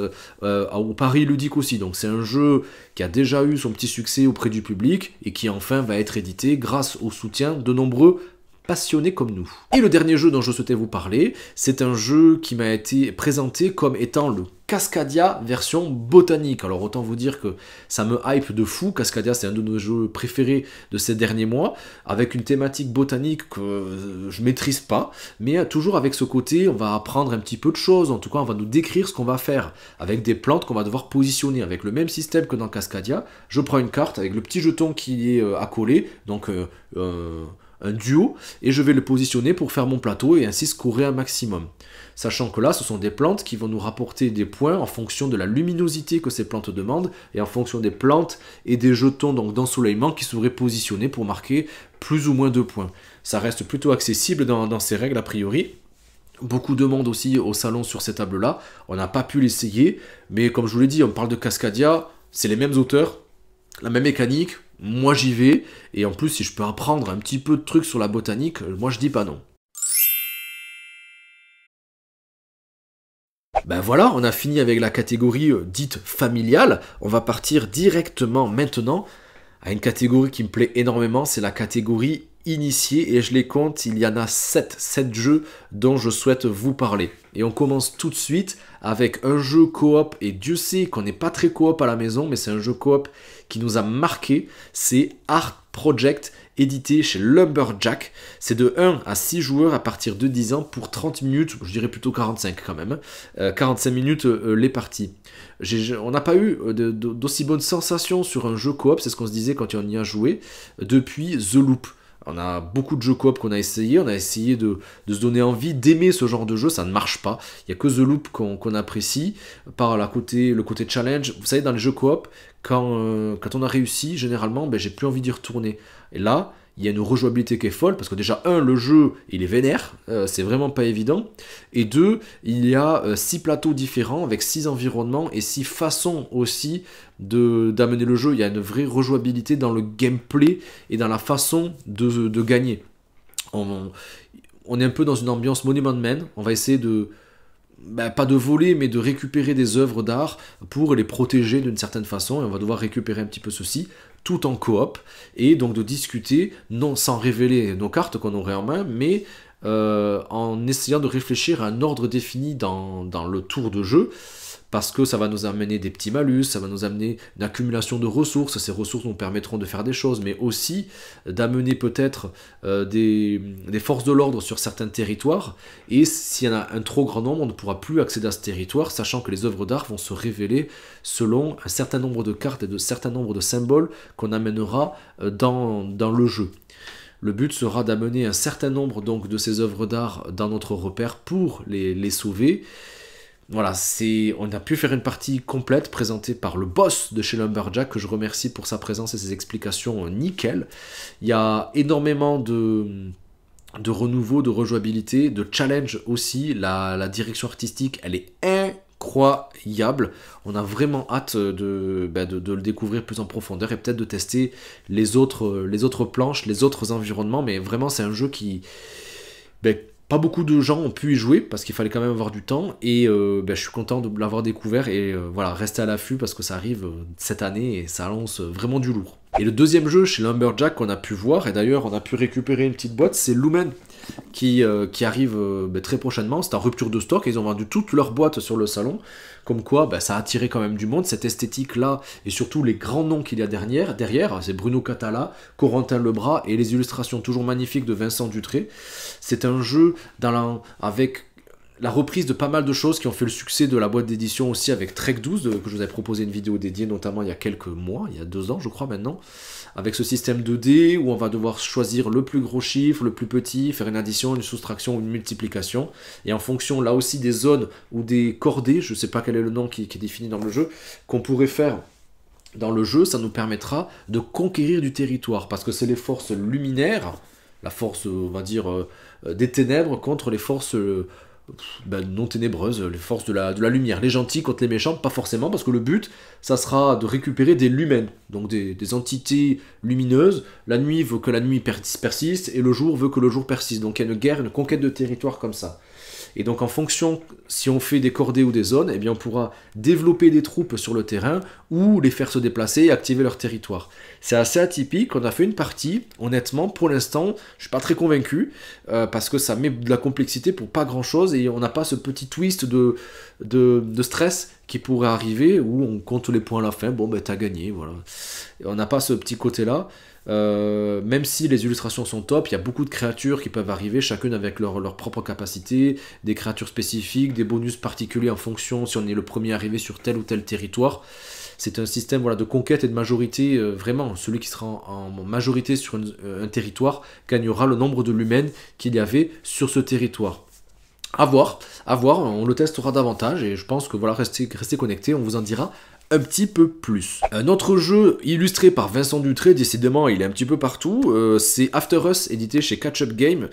A: au Paris ludique aussi. Donc c'est un jeu qui a déjà eu son petit succès auprès du public et qui enfin va être édité grâce au soutien de nombreux passionnés comme nous. Et le dernier jeu dont je souhaitais vous parler, c'est un jeu qui m'a été présenté comme étant le Cascadia version botanique. Alors autant vous dire que ça me hype de fou. Cascadia, c'est un de nos jeux préférés de ces derniers mois, avec une thématique botanique que je maîtrise pas, mais toujours avec ce côté, on va apprendre un petit peu de choses, en tout cas on va nous décrire ce qu'on va faire, avec des plantes qu'on va devoir positionner, avec le même système que dans Cascadia. Je prends une carte avec le petit jeton qui est accolé, donc un duo, et je vais le positionner pour faire mon plateau et ainsi scorer un maximum. Sachant que là, ce sont des plantes qui vont nous rapporter des points en fonction de la luminosité que ces plantes demandent et en fonction des plantes et des jetons donc d'ensoleillement qui seraient positionnés pour marquer plus ou moins de points. Ça reste plutôt accessible dans ces règles a priori. Beaucoup de monde aussi au salon sur ces tables-là. On n'a pas pu l'essayer, mais comme je vous l'ai dit, on parle de Cascadia, c'est les mêmes auteurs, la même mécanique. Moi j'y vais, et en plus si je peux apprendre un petit peu de trucs sur la botanique, moi je dis pas non. Ben voilà, on a fini avec la catégorie dite familiale. On va partir directement maintenant à une catégorie qui me plaît énormément, c'est la catégorie initiée, et je les compte, il y en a 7 jeux dont je souhaite vous parler. Et on commence tout de suite avec un jeu coop, et Dieu sait qu'on n'est pas très coop à la maison, mais c'est un jeu coop qui nous a marqué, c'est Art Project, édité chez Lumberjack. C'est de 1 à 6 joueurs à partir de 10 ans pour 30 minutes, je dirais plutôt 45 quand même, 45 minutes les parties. On n'a pas eu d'aussi bonne sensation sur un jeu coop, c'est ce qu'on se disait quand on y a joué, depuis The Loop. On a beaucoup de jeux coop qu'on a essayé, on a essayé de se donner envie d'aimer ce genre de jeu, ça ne marche pas. Il n'y a que The Loop qu'on apprécie, par le côté challenge. Vous savez, dans les jeux coop, quand on a réussi, généralement, ben, j'ai plus envie d'y retourner. Et là, il y a une rejouabilité qui est folle, parce que déjà, le jeu, il est vénère, c'est vraiment pas évident. Et 2, il y a 6 plateaux différents, avec 6 environnements, et 6 façons aussi d'amener le jeu. Il y a une vraie rejouabilité dans le gameplay, et dans la façon de gagner. On est un peu dans une ambiance Monument Man, on va essayer pas de voler, mais de récupérer des œuvres d'art pour les protéger d'une certaine façon, et on va devoir récupérer un petit peu ceci, tout en coop, et donc de discuter, non sans révéler nos cartes qu'on aurait en main, mais en essayant de réfléchir à un ordre défini dans le tour de jeu, parce que ça va nous amener des petits malus, ça va nous amener une accumulation de ressources, ces ressources nous permettront de faire des choses, mais aussi d'amener peut-être des forces de l'ordre sur certains territoires, et s'il y en a un trop grand nombre, on ne pourra plus accéder à ce territoire, sachant que les œuvres d'art vont se révéler selon un certain nombre de cartes et un certain nombre de symboles qu'on amènera dans le jeu. Le but sera d'amener un certain nombre donc de ces œuvres d'art dans notre repère pour les sauver. Voilà, on a pu faire une partie complète présentée par le boss de chez Lumberjack, que je remercie pour sa présence et ses explications nickel. Il y a énormément de renouveau, de rejouabilité, de challenge aussi. La direction artistique, elle est incroyable. On a vraiment hâte de le découvrir plus en profondeur et peut-être de tester les autres planches, les autres environnements, mais vraiment c'est un jeu qui... pas beaucoup de gens ont pu y jouer parce qu'il fallait quand même avoir du temps, et je suis content de l'avoir découvert, et voilà, restez à l'affût parce que ça arrive cette année et ça annonce vraiment du lourd. Et le deuxième jeu chez Lumberjack qu'on a pu voir, et d'ailleurs on a pu récupérer une petite boîte, c'est Lumen qui arrive très prochainement. C'est en rupture de stock, et ils ont vendu toutes leurs boîtes sur le salon, comme quoi ça a attiré quand même du monde, cette esthétique là, et surtout les grands noms qu'il y a derrière, c'est Bruno Catala, Corentin Lebras, et les illustrations toujours magnifiques de Vincent Dutré. C'est un jeu avec la reprise de pas mal de choses qui ont fait le succès de la boîte d'édition aussi, avec Trek 12, que je vous avais proposé une vidéo dédiée notamment il y a quelques mois, il y a 2 ans je crois maintenant, avec ce système 2D où on va devoir choisir le plus gros chiffre, le plus petit, faire une addition, une soustraction ou une multiplication, et en fonction là aussi des zones ou des cordées, je sais pas quel est le nom qui est défini dans le jeu, qu'on pourrait faire dans le jeu, ça nous permettra de conquérir du territoire, parce que c'est les forces luminaires, la force on va dire des ténèbres contre les forces non ténébreuses, les forces de la lumière, les gentils contre les méchants, pas forcément, parce que le but, ça sera de récupérer des lumens, donc des entités lumineuses. La nuit veut que la nuit persiste, et le jour veut que le jour persiste, donc il y a une guerre, une conquête de territoire comme ça. Et donc en fonction, si on fait des cordées ou des zones, eh bien on pourra développer des troupes sur le terrain ou les faire se déplacer et activer leur territoire. C'est assez atypique, on a fait une partie, honnêtement, pour l'instant, je suis pas très convaincu, parce que ça met de la complexité pour pas grand chose, et on n'a pas ce petit twist de stress qui pourrait arriver, où on compte les points à la fin, bon ben t'as gagné, voilà. Et on n'a pas ce petit côté-là. Même si les illustrations sont top, il y a beaucoup de créatures qui peuvent arriver, chacune avec leur propre capacité, des créatures spécifiques, des bonus particuliers en fonction si on est le premier arrivé sur tel ou tel territoire. C'est un système voilà, de conquête et de majorité, vraiment, celui qui sera en majorité sur un territoire gagnera le nombre de lumens qu'il y avait sur ce territoire. À voir, on le testera davantage et je pense que voilà, restez connectés, on vous en dira un petit peu plus. Un autre jeu illustré par Vincent Dutré, décidément il est un petit peu partout, c'est After Us, édité chez Catch Up Game,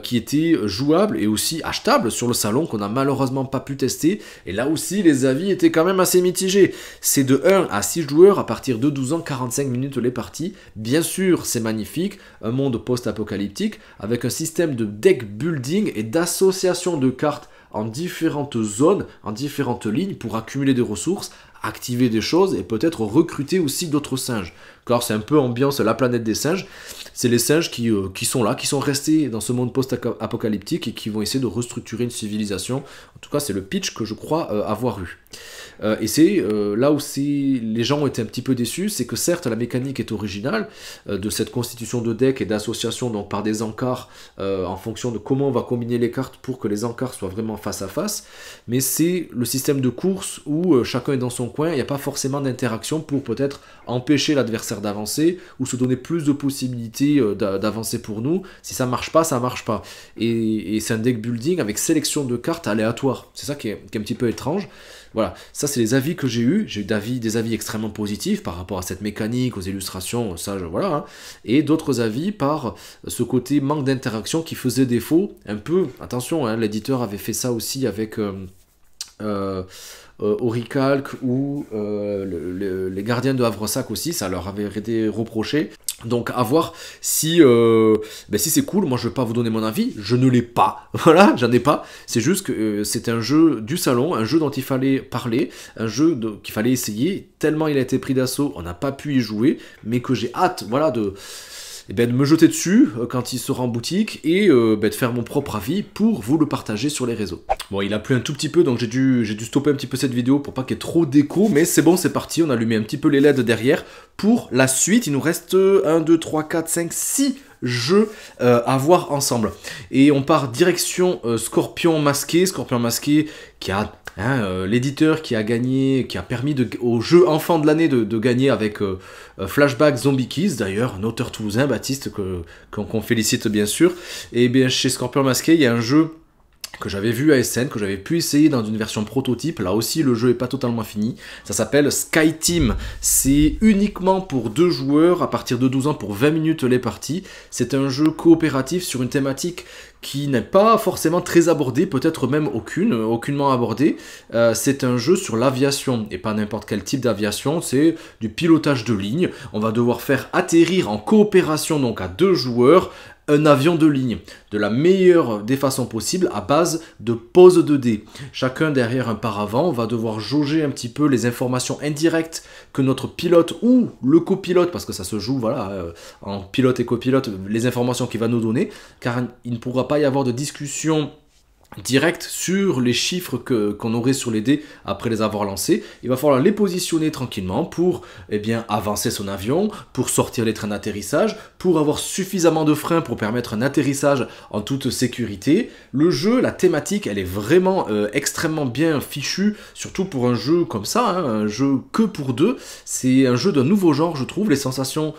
A: qui était jouable et aussi achetable sur le salon, qu'on n'a malheureusement pas pu tester, et là aussi les avis étaient quand même assez mitigés. C'est de 1 à 6 joueurs à partir de 12 ans, 45 minutes les parties. Bien sûr c'est magnifique, un monde post-apocalyptique, avec un système de deck building et d'association de cartes en différentes zones, en différentes lignes pour accumuler des ressources, activer des choses et peut-être recruter aussi d'autres singes. Car c'est un peu ambiance la planète des singes. C'est les singes qui sont là, qui sont restés dans ce monde post-apocalyptique et qui vont essayer de restructurer une civilisation. En tout cas, c'est le pitch que je crois avoir eu. Et c'est là où les gens ont été un petit peu déçus, c'est que certes la mécanique est originale de cette constitution de deck et d'association donc par des encarts en fonction de comment on va combiner les cartes pour que les encarts soient vraiment face à face, mais c'est le système de course où chacun est dans son coin, il n'y a pas forcément d'interaction pour peut-être empêcher l'adversaire d'avancer ou se donner plus de possibilités d'avancer pour nous. Si ça marche pas, ça marche pas. Et c'est un deck building avec sélection de cartes aléatoires. C'est ça qui est un petit peu étrange. Voilà, ça c'est les avis que j'ai eu. J'ai eu des avis extrêmement positifs par rapport à cette mécanique, aux illustrations, ça, voilà. Hein. Et d'autres avis par ce côté manque d'interaction qui faisait défaut. Un peu, attention, hein, l'éditeur avait fait ça aussi avec Orichalque ou les gardiens de Havresac aussi, ça leur avait été reproché. Donc à voir si c'est cool. Moi je vais pas vous donner mon avis, je ne l'ai pas, voilà, j'en ai pas. C'est juste que c'est un jeu du salon, un jeu dont il fallait parler, un jeu qu'il fallait essayer, tellement il a été pris d'assaut, on n'a pas pu y jouer, mais que j'ai hâte, voilà, de me jeter dessus quand il sera en boutique et de faire mon propre avis pour vous le partager sur les réseaux. Bon, il a plu un tout petit peu, donc j'ai dû stopper un petit peu cette vidéo pour pas qu'il y ait trop d'écho, mais c'est bon, c'est parti, on a allumé un petit peu les LED derrière. Pour la suite, il nous reste 1, 2, 3, 4, 5, 6 jeux à voir ensemble. Et on part direction Scorpion Masqué qui a l'éditeur qui a gagné, qui a permis au jeu enfant de l'année de gagner avec Flashback Zombie Kids, d'ailleurs, un auteur toulousain, Baptiste, qu'on félicite bien sûr. Et bien chez Scorpion Masqué, il y a un jeu que j'avais vu à SN, que j'avais pu essayer dans une version prototype. Là aussi, le jeu n'est pas totalement fini. Ça s'appelle Sky Team. C'est uniquement pour 2 joueurs, à partir de 12 ans, pour 20 minutes les parties. C'est un jeu coopératif sur une thématique qui n'est pas forcément très abordée, peut-être même aucunement abordée. C'est un jeu sur l'aviation, et pas n'importe quel type d'aviation, c'est du pilotage de ligne. On va devoir faire atterrir en coopération, donc à 2 joueurs, un avion de ligne, de la meilleure des façons possibles à base de pose de dés. Chacun derrière un paravent, on va devoir jauger un petit peu les informations indirectes que notre pilote ou le copilote, parce que ça se joue voilà, en pilote et copilote, les informations qu'il va nous donner, car il ne pourra pas y avoir de discussion direct sur les chiffres qu'on aurait sur les dés après les avoir lancés. Il va falloir les positionner tranquillement pour avancer son avion, pour sortir les trains d'atterrissage, pour avoir suffisamment de freins pour permettre un atterrissage en toute sécurité. Le jeu, la thématique, elle est vraiment extrêmement bien fichue, surtout pour un jeu comme ça, hein, un jeu que pour 2. C'est un jeu d'un nouveau genre, je trouve. Les sensations,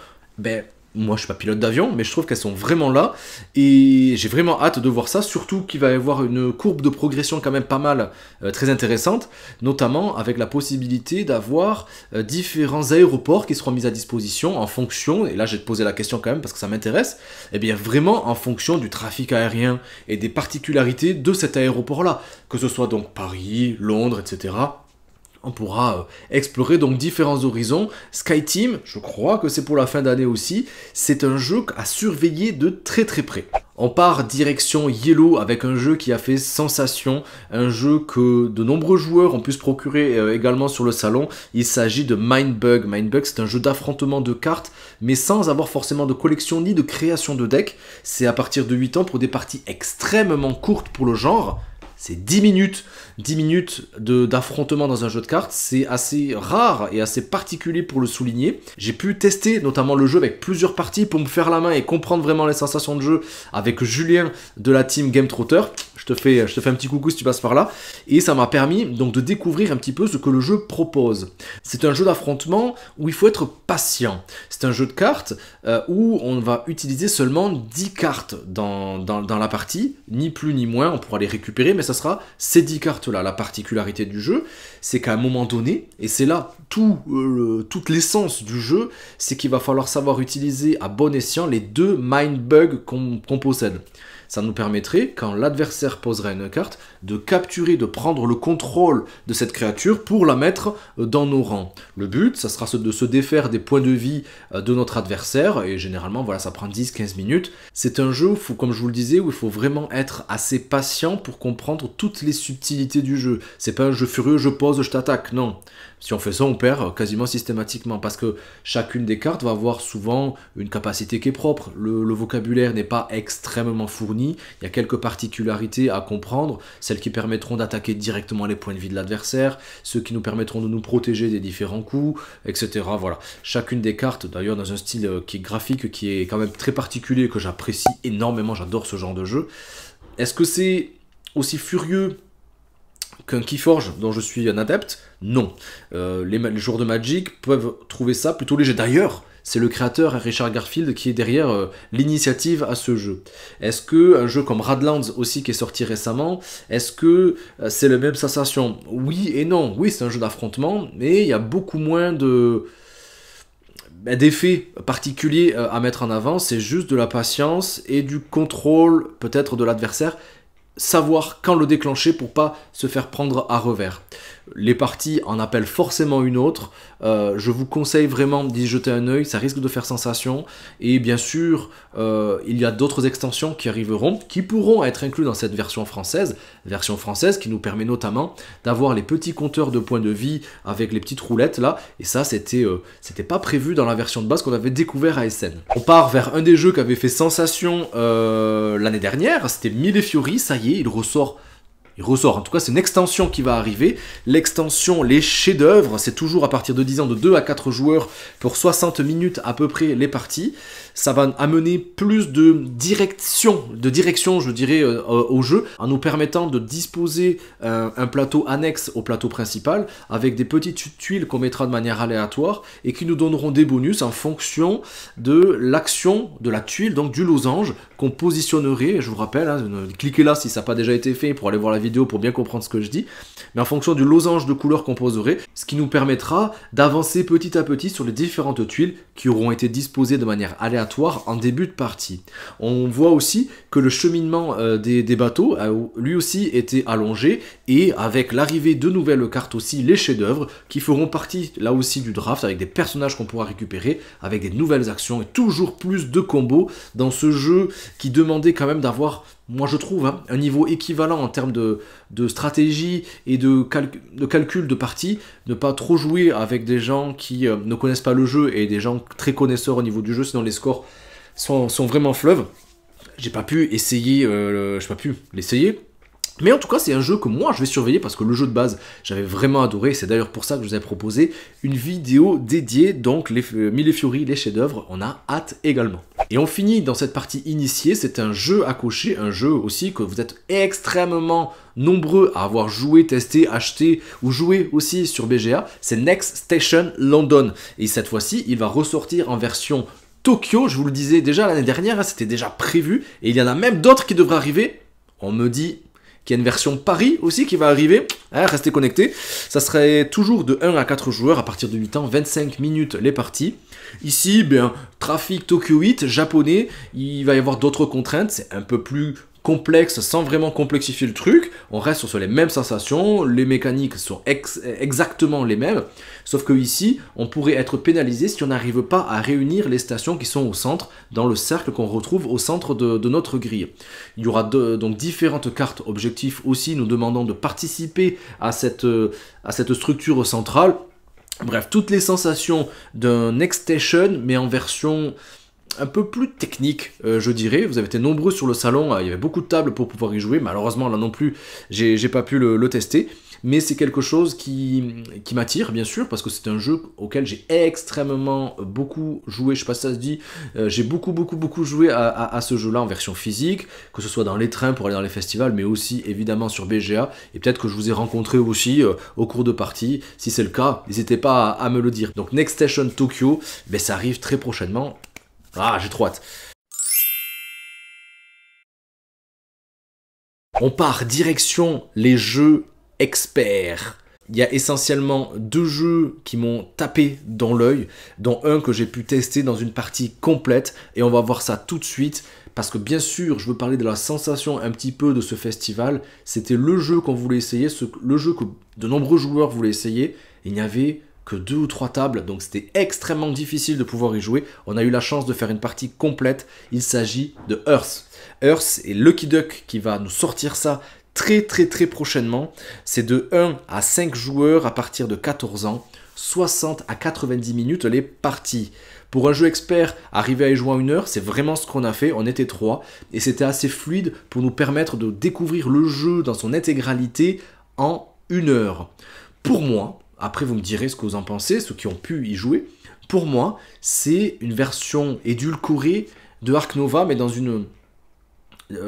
A: moi je suis pas pilote d'avion, mais je trouve qu'elles sont vraiment là, et j'ai vraiment hâte de voir ça, surtout qu'il va y avoir une courbe de progression quand même pas mal, très intéressante, notamment avec la possibilité d'avoir différents aéroports qui seront mis à disposition en fonction, et là je vais te poser la question quand même parce que ça m'intéresse, vraiment en fonction du trafic aérien et des particularités de cet aéroport-là, que ce soit donc Paris, Londres, etc. On pourra explorer donc différents horizons. Sky Team, je crois que c'est pour la fin d'année aussi, c'est un jeu à surveiller de très très près. On part direction Yellow avec un jeu qui a fait sensation, un jeu que de nombreux joueurs ont pu se procurer également sur le salon. Il s'agit de Mindbug. Mindbug, c'est un jeu d'affrontement de cartes, mais sans avoir forcément de collection ni de création de deck. C'est à partir de 8 ans pour des parties extrêmement courtes pour le genre. C'est 10 minutes. 10 minutes d'affrontement dans un jeu de cartes, c'est assez rare et assez particulier pour le souligner. J'ai pu tester notamment le jeu avec plusieurs parties pour me faire la main et comprendre vraiment les sensations de jeu avec Julien de la team Game Trotter. je te fais un petit coucou si tu passes par là. Et ça m'a permis donc de découvrir un petit peu ce que le jeu propose. C'est un jeu d'affrontement où il faut être patient. C'est un jeu de cartes où on va utiliser seulement 10 cartes dans la partie, ni plus ni moins, on pourra les récupérer, mais ça sera ces 10 cartes-là. La particularité du jeu, c'est qu'à un moment donné, et c'est là toute l'essence du jeu, c'est qu'il va falloir savoir utiliser à bon escient les 2 mind bugs qu'on possède. Ça nous permettrait, quand l'adversaire poserait une carte, de capturer, de prendre le contrôle de cette créature pour la mettre dans nos rangs. Le but, ça sera de se défaire des points de vie de notre adversaire, et généralement, voilà, ça prend 10-15 minutes. C'est un jeu, comme je vous le disais, où il faut vraiment être assez patient pour comprendre toutes les subtilités du jeu. C'est pas un jeu furieux, je pose, je t'attaque, non. Si on fait ça, on perd quasiment systématiquement, parce que chacune des cartes va avoir souvent une capacité qui est propre. Le vocabulaire n'est pas extrêmement fourni, il y a quelques particularités à comprendre, celles qui permettront d'attaquer directement les points de vie de l'adversaire, ceux qui nous permettront de nous protéger des différents coups, etc. Voilà. Chacune des cartes, d'ailleurs dans un style qui est graphique, qui est quand même très particulier, que j'apprécie énormément, j'adore ce genre de jeu. Est-ce que c'est aussi furieux qu'un Keyforge dont je suis un adepte? Non. Les joueurs de Magic peuvent trouver ça plutôt léger. D'ailleurs, c'est le créateur Richard Garfield qui est derrière l'initiative à ce jeu. Est-ce que un jeu comme Radlands aussi qui est sorti récemment, est-ce que c'est la même sensation? Oui et non. Oui, c'est un jeu d'affrontement, mais il y a beaucoup moins d'effets particuliers à mettre en avant. C'est juste de la patience et du contrôle peut-être de l'adversaire. Savoir quand le déclencher pour pas se faire prendre à revers. Les parties en appellent forcément une autre. Je vous conseille vraiment d'y jeter un œil, ça risque de faire sensation. Et bien sûr, il y a d'autres extensions qui arriveront, qui pourront être inclus dans cette version française qui nous permet notamment d'avoir les petits compteurs de points de vie avec les petites roulettes là. Et ça, c'était pas prévu dans la version de base qu'on avait découvert à SN. On part vers un des jeux qui avait fait sensation l'année dernière, c'était Millefiori, ça y est, il ressort. En tout cas c'est une extension qui va arriver, l'extension Les Chefs-d'œuvre, c'est toujours à partir de 10 ans de 2 à 4 joueurs pour 60 minutes à peu près les parties. Ça va amener plus de direction je dirais au jeu, en nous permettant de disposer un plateau annexe au plateau principal, avec des petites tuiles qu'on mettra de manière aléatoire, et qui nous donneront des bonus en fonction de l'action de la tuile, donc du losange, qu'on positionnerait, je vous rappelle, hein, cliquez là si ça n'a pas déjà été fait pour aller voir la vidéo pour bien comprendre ce que je dis, mais en fonction du losange de couleur qu'on poserait, ce qui nous permettra d'avancer petit à petit sur les différentes tuiles qui auront été disposées de manière aléatoire en début de partie. On voit aussi que le cheminement des bateaux a lui aussi été allongé, et avec l'arrivée de nouvelles cartes aussi, les chefs-d'œuvre, qui feront partie là aussi du draft, avec des personnages qu'on pourra récupérer, avec des nouvelles actions et toujours plus de combos dans ce jeu qui demandait quand même d'avoir, moi je trouve, hein, un niveau équivalent en termes de stratégie et de calcul de partie, ne pas trop jouer avec des gens qui ne connaissent pas le jeu et des gens très connaisseurs au niveau du jeu, sinon les scores sont vraiment fleuves. J'ai pas pu essayer, l'essayer. Mais en tout cas, c'est un jeu que moi je vais surveiller parce que le jeu de base, j'avais vraiment adoré. C'est d'ailleurs pour ça que je vous ai proposé une vidéo dédiée, donc Millefiori, les chefs-d'œuvre. On a hâte également. Et on finit dans cette partie initiée. C'est un jeu à cocher, un jeu aussi que vous êtes extrêmement nombreux à avoir joué, testé, acheté ou joué aussi sur BGA. C'est Next Station London. Et cette fois-ci, il va ressortir en version Tokyo. Je vous le disais déjà l'année dernière, hein, c'était déjà prévu. Et il y en a même d'autres qui devraient arriver. On me dit qu'il y a une version Paris aussi qui va arriver, hein, restez connectés. Ça serait toujours de 1 à 4 joueurs à partir de 8 ans, 25 minutes les parties. Ici, bien, trafic Tokyo 8, japonais, il va y avoir d'autres contraintes, c'est un peu plus complexe sans vraiment complexifier le truc. On reste sur les mêmes sensations, les mécaniques sont exactement les mêmes, sauf que ici, on pourrait être pénalisé si on n'arrive pas à réunir les stations qui sont au centre, dans le cercle qu'on retrouve au centre de notre grille. Il y aura donc différentes cartes objectifs aussi, nous demandant de participer à cette structure centrale. Bref, toutes les sensations d'un Next Station, mais en version un peu plus technique, je dirais. Vous avez été nombreux sur le salon, il y avait beaucoup de tables pour pouvoir y jouer. Malheureusement, là non plus, j'ai pas pu le tester. mais c'est quelque chose qui m'attire, bien sûr, parce que c'est un jeu auquel j'ai extrêmement beaucoup joué, je sais pas si ça se dit, j'ai beaucoup joué à ce jeu-là en version physique, que ce soit dans les trains pour aller dans les festivals, mais aussi évidemment sur BGA, et peut-être que je vous ai rencontré aussi au cours de partie. Si c'est le cas, n'hésitez pas à me le dire. Donc Next Station Tokyo, ben, ça arrive très prochainement. Ah, j'ai trop hâte. On part direction les jeux experts. Il y a essentiellement 2 jeux qui m'ont tapé dans l'œil, dont un que j'ai pu tester dans une partie complète, et on va voir ça tout de suite, parce que bien sûr, je veux parler de la sensation un petit peu de ce festival. C'était le jeu qu'on voulait essayer, le jeu que de nombreux joueurs voulaient essayer, et il n'y avait que 2 ou 3 tables, donc c'était extrêmement difficile de pouvoir y jouer. On a eu la chance de faire une partie complète. Il s'agit de Earth. Earth et Lucky Duck qui va nous sortir ça très prochainement. C'est de 1 à 5 joueurs à partir de 14 ans, 60 à 90 minutes les parties. Pour un jeu expert, arriver à y jouer en 1 heure, c'est vraiment ce qu'on a fait. On était 3 et c'était assez fluide pour nous permettre de découvrir le jeu dans son intégralité en 1 heure. Pour moi, après vous me direz ce que vous en pensez, ceux qui ont pu y jouer, pour moi, c'est une version édulcorée de Ark Nova, mais dans une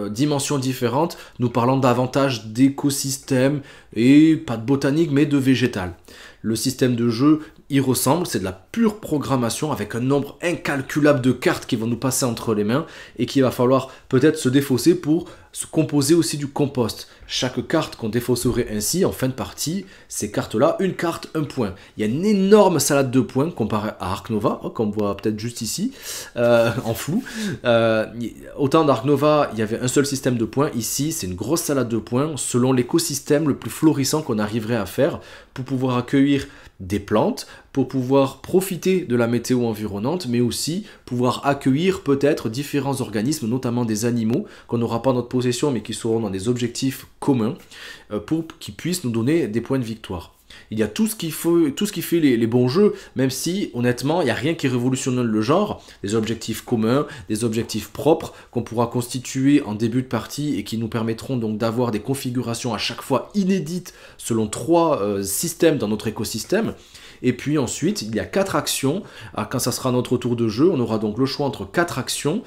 A: dimension différente, nous parlons davantage d'écosystème et pas de botanique, mais de végétal. Le système de jeu y ressemble, c'est de la pure programmation avec un nombre incalculable de cartes qui vont nous passer entre les mains et qu'il va falloir peut-être se défausser pour se composer aussi du compost. Chaque carte qu'on défausserait ainsi en fin de partie, ces cartes-là, une carte, un point. Il y a une énorme salade de points comparée à Ark Nova, comme on voit peut-être juste ici, en flou. Autant d'Ark Nova, il y avait un seul système de points. Ici, c'est une grosse salade de points selon l'écosystème le plus florissant qu'on arriverait à faire pour pouvoir accueillir des plantes, pour pouvoir profiter de la météo environnante, mais aussi pouvoir accueillir peut-être différents organismes, notamment des animaux qu'on n'aura pas en notre possession, mais qui seront dans des objectifs communs, pour qu'ils puissent nous donner des points de victoire. Il y a tout ce qui fait les bons jeux, même si honnêtement il n'y a rien qui révolutionne le genre, des objectifs communs, des objectifs propres qu'on pourra constituer en début de partie et qui nous permettront donc d'avoir des configurations à chaque fois inédites selon 3 systèmes dans notre écosystème. Et puis ensuite, il y a 4 actions. Quand ça sera notre tour de jeu, on aura donc le choix entre 4 actions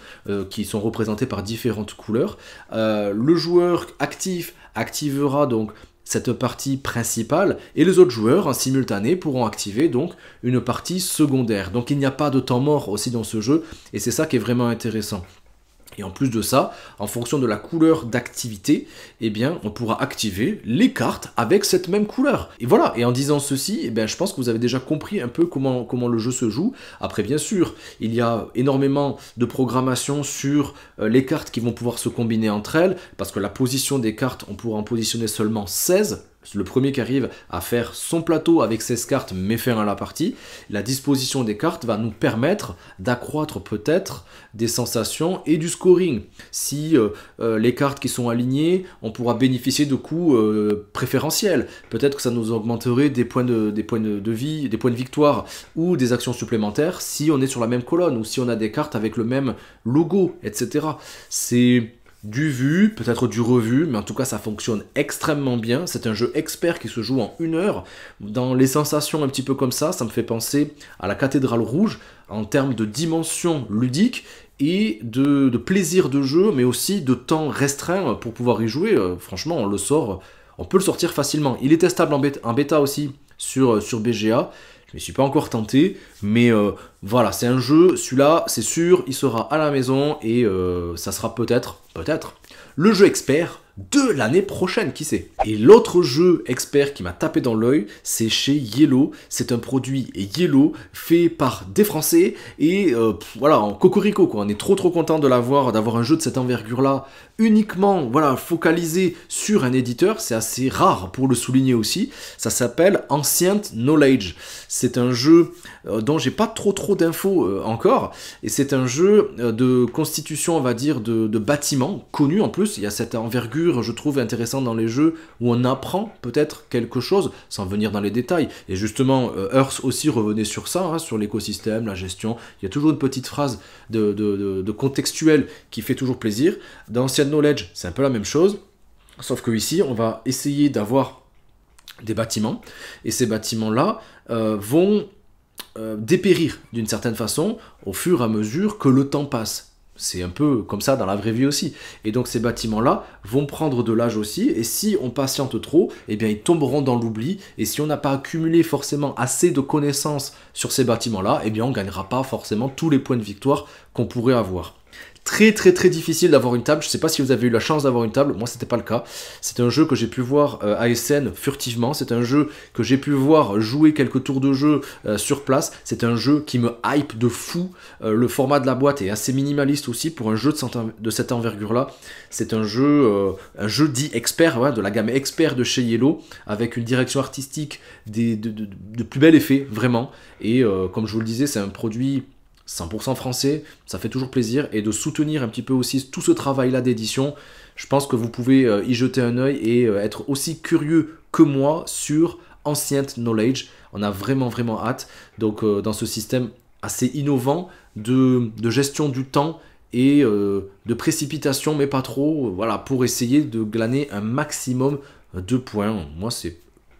A: qui sont représentées par différentes couleurs. Le joueur actif activera donc cette partie principale et les autres joueurs en simultané pourront activer donc une partie secondaire. Donc il n'y a pas de temps mort aussi dans ce jeu et c'est ça qui est vraiment intéressant. Et en plus de ça, en fonction de la couleur d'activité, eh bien, on pourra activer les cartes avec cette même couleur. Et voilà, et en disant ceci, eh bien, je pense que vous avez déjà compris un peu comment le jeu se joue. Après, bien sûr, il y a énormément de programmation sur les cartes qui vont pouvoir se combiner entre elles, parce que la position des cartes, on pourra en positionner seulement 16. Le premier qui arrive à faire son plateau avec 16 cartes met fin à la partie. La disposition des cartes va nous permettre d'accroître peut-être des sensations et du scoring. Si les cartes qui sont alignées, on pourra bénéficier de coups préférentiels. Peut-être que ça nous augmenterait des points de vie, des points de victoire ou des actions supplémentaires si on est sur la même colonne ou si on a des cartes avec le même logo, etc. C'est du vu, peut-être du revu, mais en tout cas ça fonctionne extrêmement bien. C'est un jeu expert qui se joue en 1 heure. Dans les sensations un petit peu comme ça me fait penser à la Cathédrale Rouge en termes de dimension ludique et de plaisir de jeu, mais aussi de temps restreint pour pouvoir y jouer. Franchement, on peut le sortir facilement. Il est testable en bêta aussi sur BGA. Je ne me suis pas encore tenté, mais voilà, c'est un jeu, celui-là, c'est sûr, il sera à la maison et ça sera peut-être, le jeu expert de l'année prochaine, qui sait. Et l'autre jeu expert qui m'a tapé dans l'œil, c'est chez Yellow. C'est un produit Yellow fait par des Français et voilà, en cocorico quoi. On est trop content de d'avoir un jeu de cette envergure-là, uniquement voilà focalisé sur un éditeur. C'est assez rare pour le souligner aussi. Ça s'appelle Ancient Knowledge. C'est un jeu dont j'ai pas trop d'infos encore, et c'est un jeu de constitution, on va dire, de bâtiments connu en plus. Il y a cette envergure, je trouve, intéressante dans les jeux où on apprend peut-être quelque chose sans venir dans les détails. Et justement, Earth aussi revenait sur ça, hein, sur l'écosystème, la gestion. Il y a toujours une petite phrase de contextuel qui fait toujours plaisir. Dans Ancient Knowledge, c'est un peu la même chose, sauf que ici, on va essayer d'avoir des bâtiments, et ces bâtiments-là vont dépérir d'une certaine façon au fur et à mesure que le temps passe. C'est un peu comme ça dans la vraie vie aussi. Et donc ces bâtiments-là vont prendre de l'âge aussi, et si on patiente trop, eh bien ils tomberont dans l'oubli, et si on n'a pas accumulé forcément assez de connaissances sur ces bâtiments-là, eh bien on ne gagnera pas forcément tous les points de victoire qu'on pourrait avoir. Très difficile d'avoir une table. Je sais pas si vous avez eu la chance d'avoir une table, moi c'était pas le cas. C'est un jeu que j'ai pu voir à SN furtivement, c'est un jeu que j'ai pu voir jouer quelques tours de jeu sur place, c'est un jeu qui me hype de fou. Le format de la boîte est assez minimaliste aussi pour un jeu de cette envergure là. C'est un jeu dit expert, ouais, de la gamme expert de chez Yellow, avec une direction artistique de plus bel effet, vraiment. Et comme je vous le disais, c'est un produit 100% français, ça fait toujours plaisir, et de soutenir un petit peu aussi tout ce travail-là d'édition, je pense que vous pouvez y jeter un œil et être aussi curieux que moi sur Ancient Knowledge. On a vraiment hâte, donc dans ce système assez innovant de gestion du temps et de précipitation, mais pas trop, voilà, pour essayer de glaner un maximum de points. Moi, c'est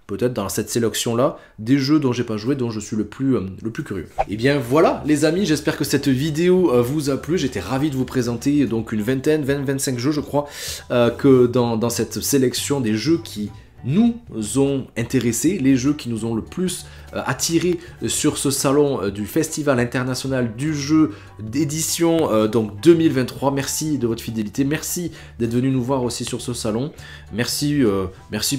A: peut-être dans cette sélection-là, des jeux dont j'ai pas joué, dont je suis le plus curieux. Et bien voilà les amis, j'espère que cette vidéo vous a plu. J'étais ravi de vous présenter donc une vingtaine, 20-25 jeux je crois, que dans cette sélection des jeux qui nous ont intéressés, les jeux qui nous ont le plus attirés sur ce salon du Festival International du Jeu d'édition donc 2023. Merci de votre fidélité, merci d'être venu nous voir aussi sur ce salon, merci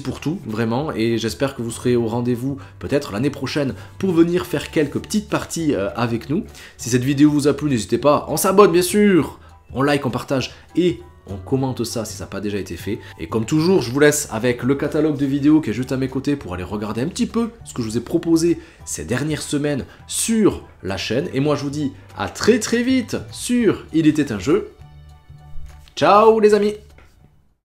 A: pour tout vraiment, et j'espère que vous serez au rendez-vous peut-être l'année prochaine pour venir faire quelques petites parties avec nous. Si cette vidéo vous a plu, n'hésitez pas, on s'abonne bien sûr, on like, on partage et on commente ça si ça n'a pas déjà été fait. Et comme toujours, je vous laisse avec le catalogue de vidéos qui est juste à mes côtés pour aller regarder un petit peu ce que je vous ai proposé ces dernières semaines sur la chaîne. Et moi, je vous dis à très vite sur Il était un jeu. Ciao les amis!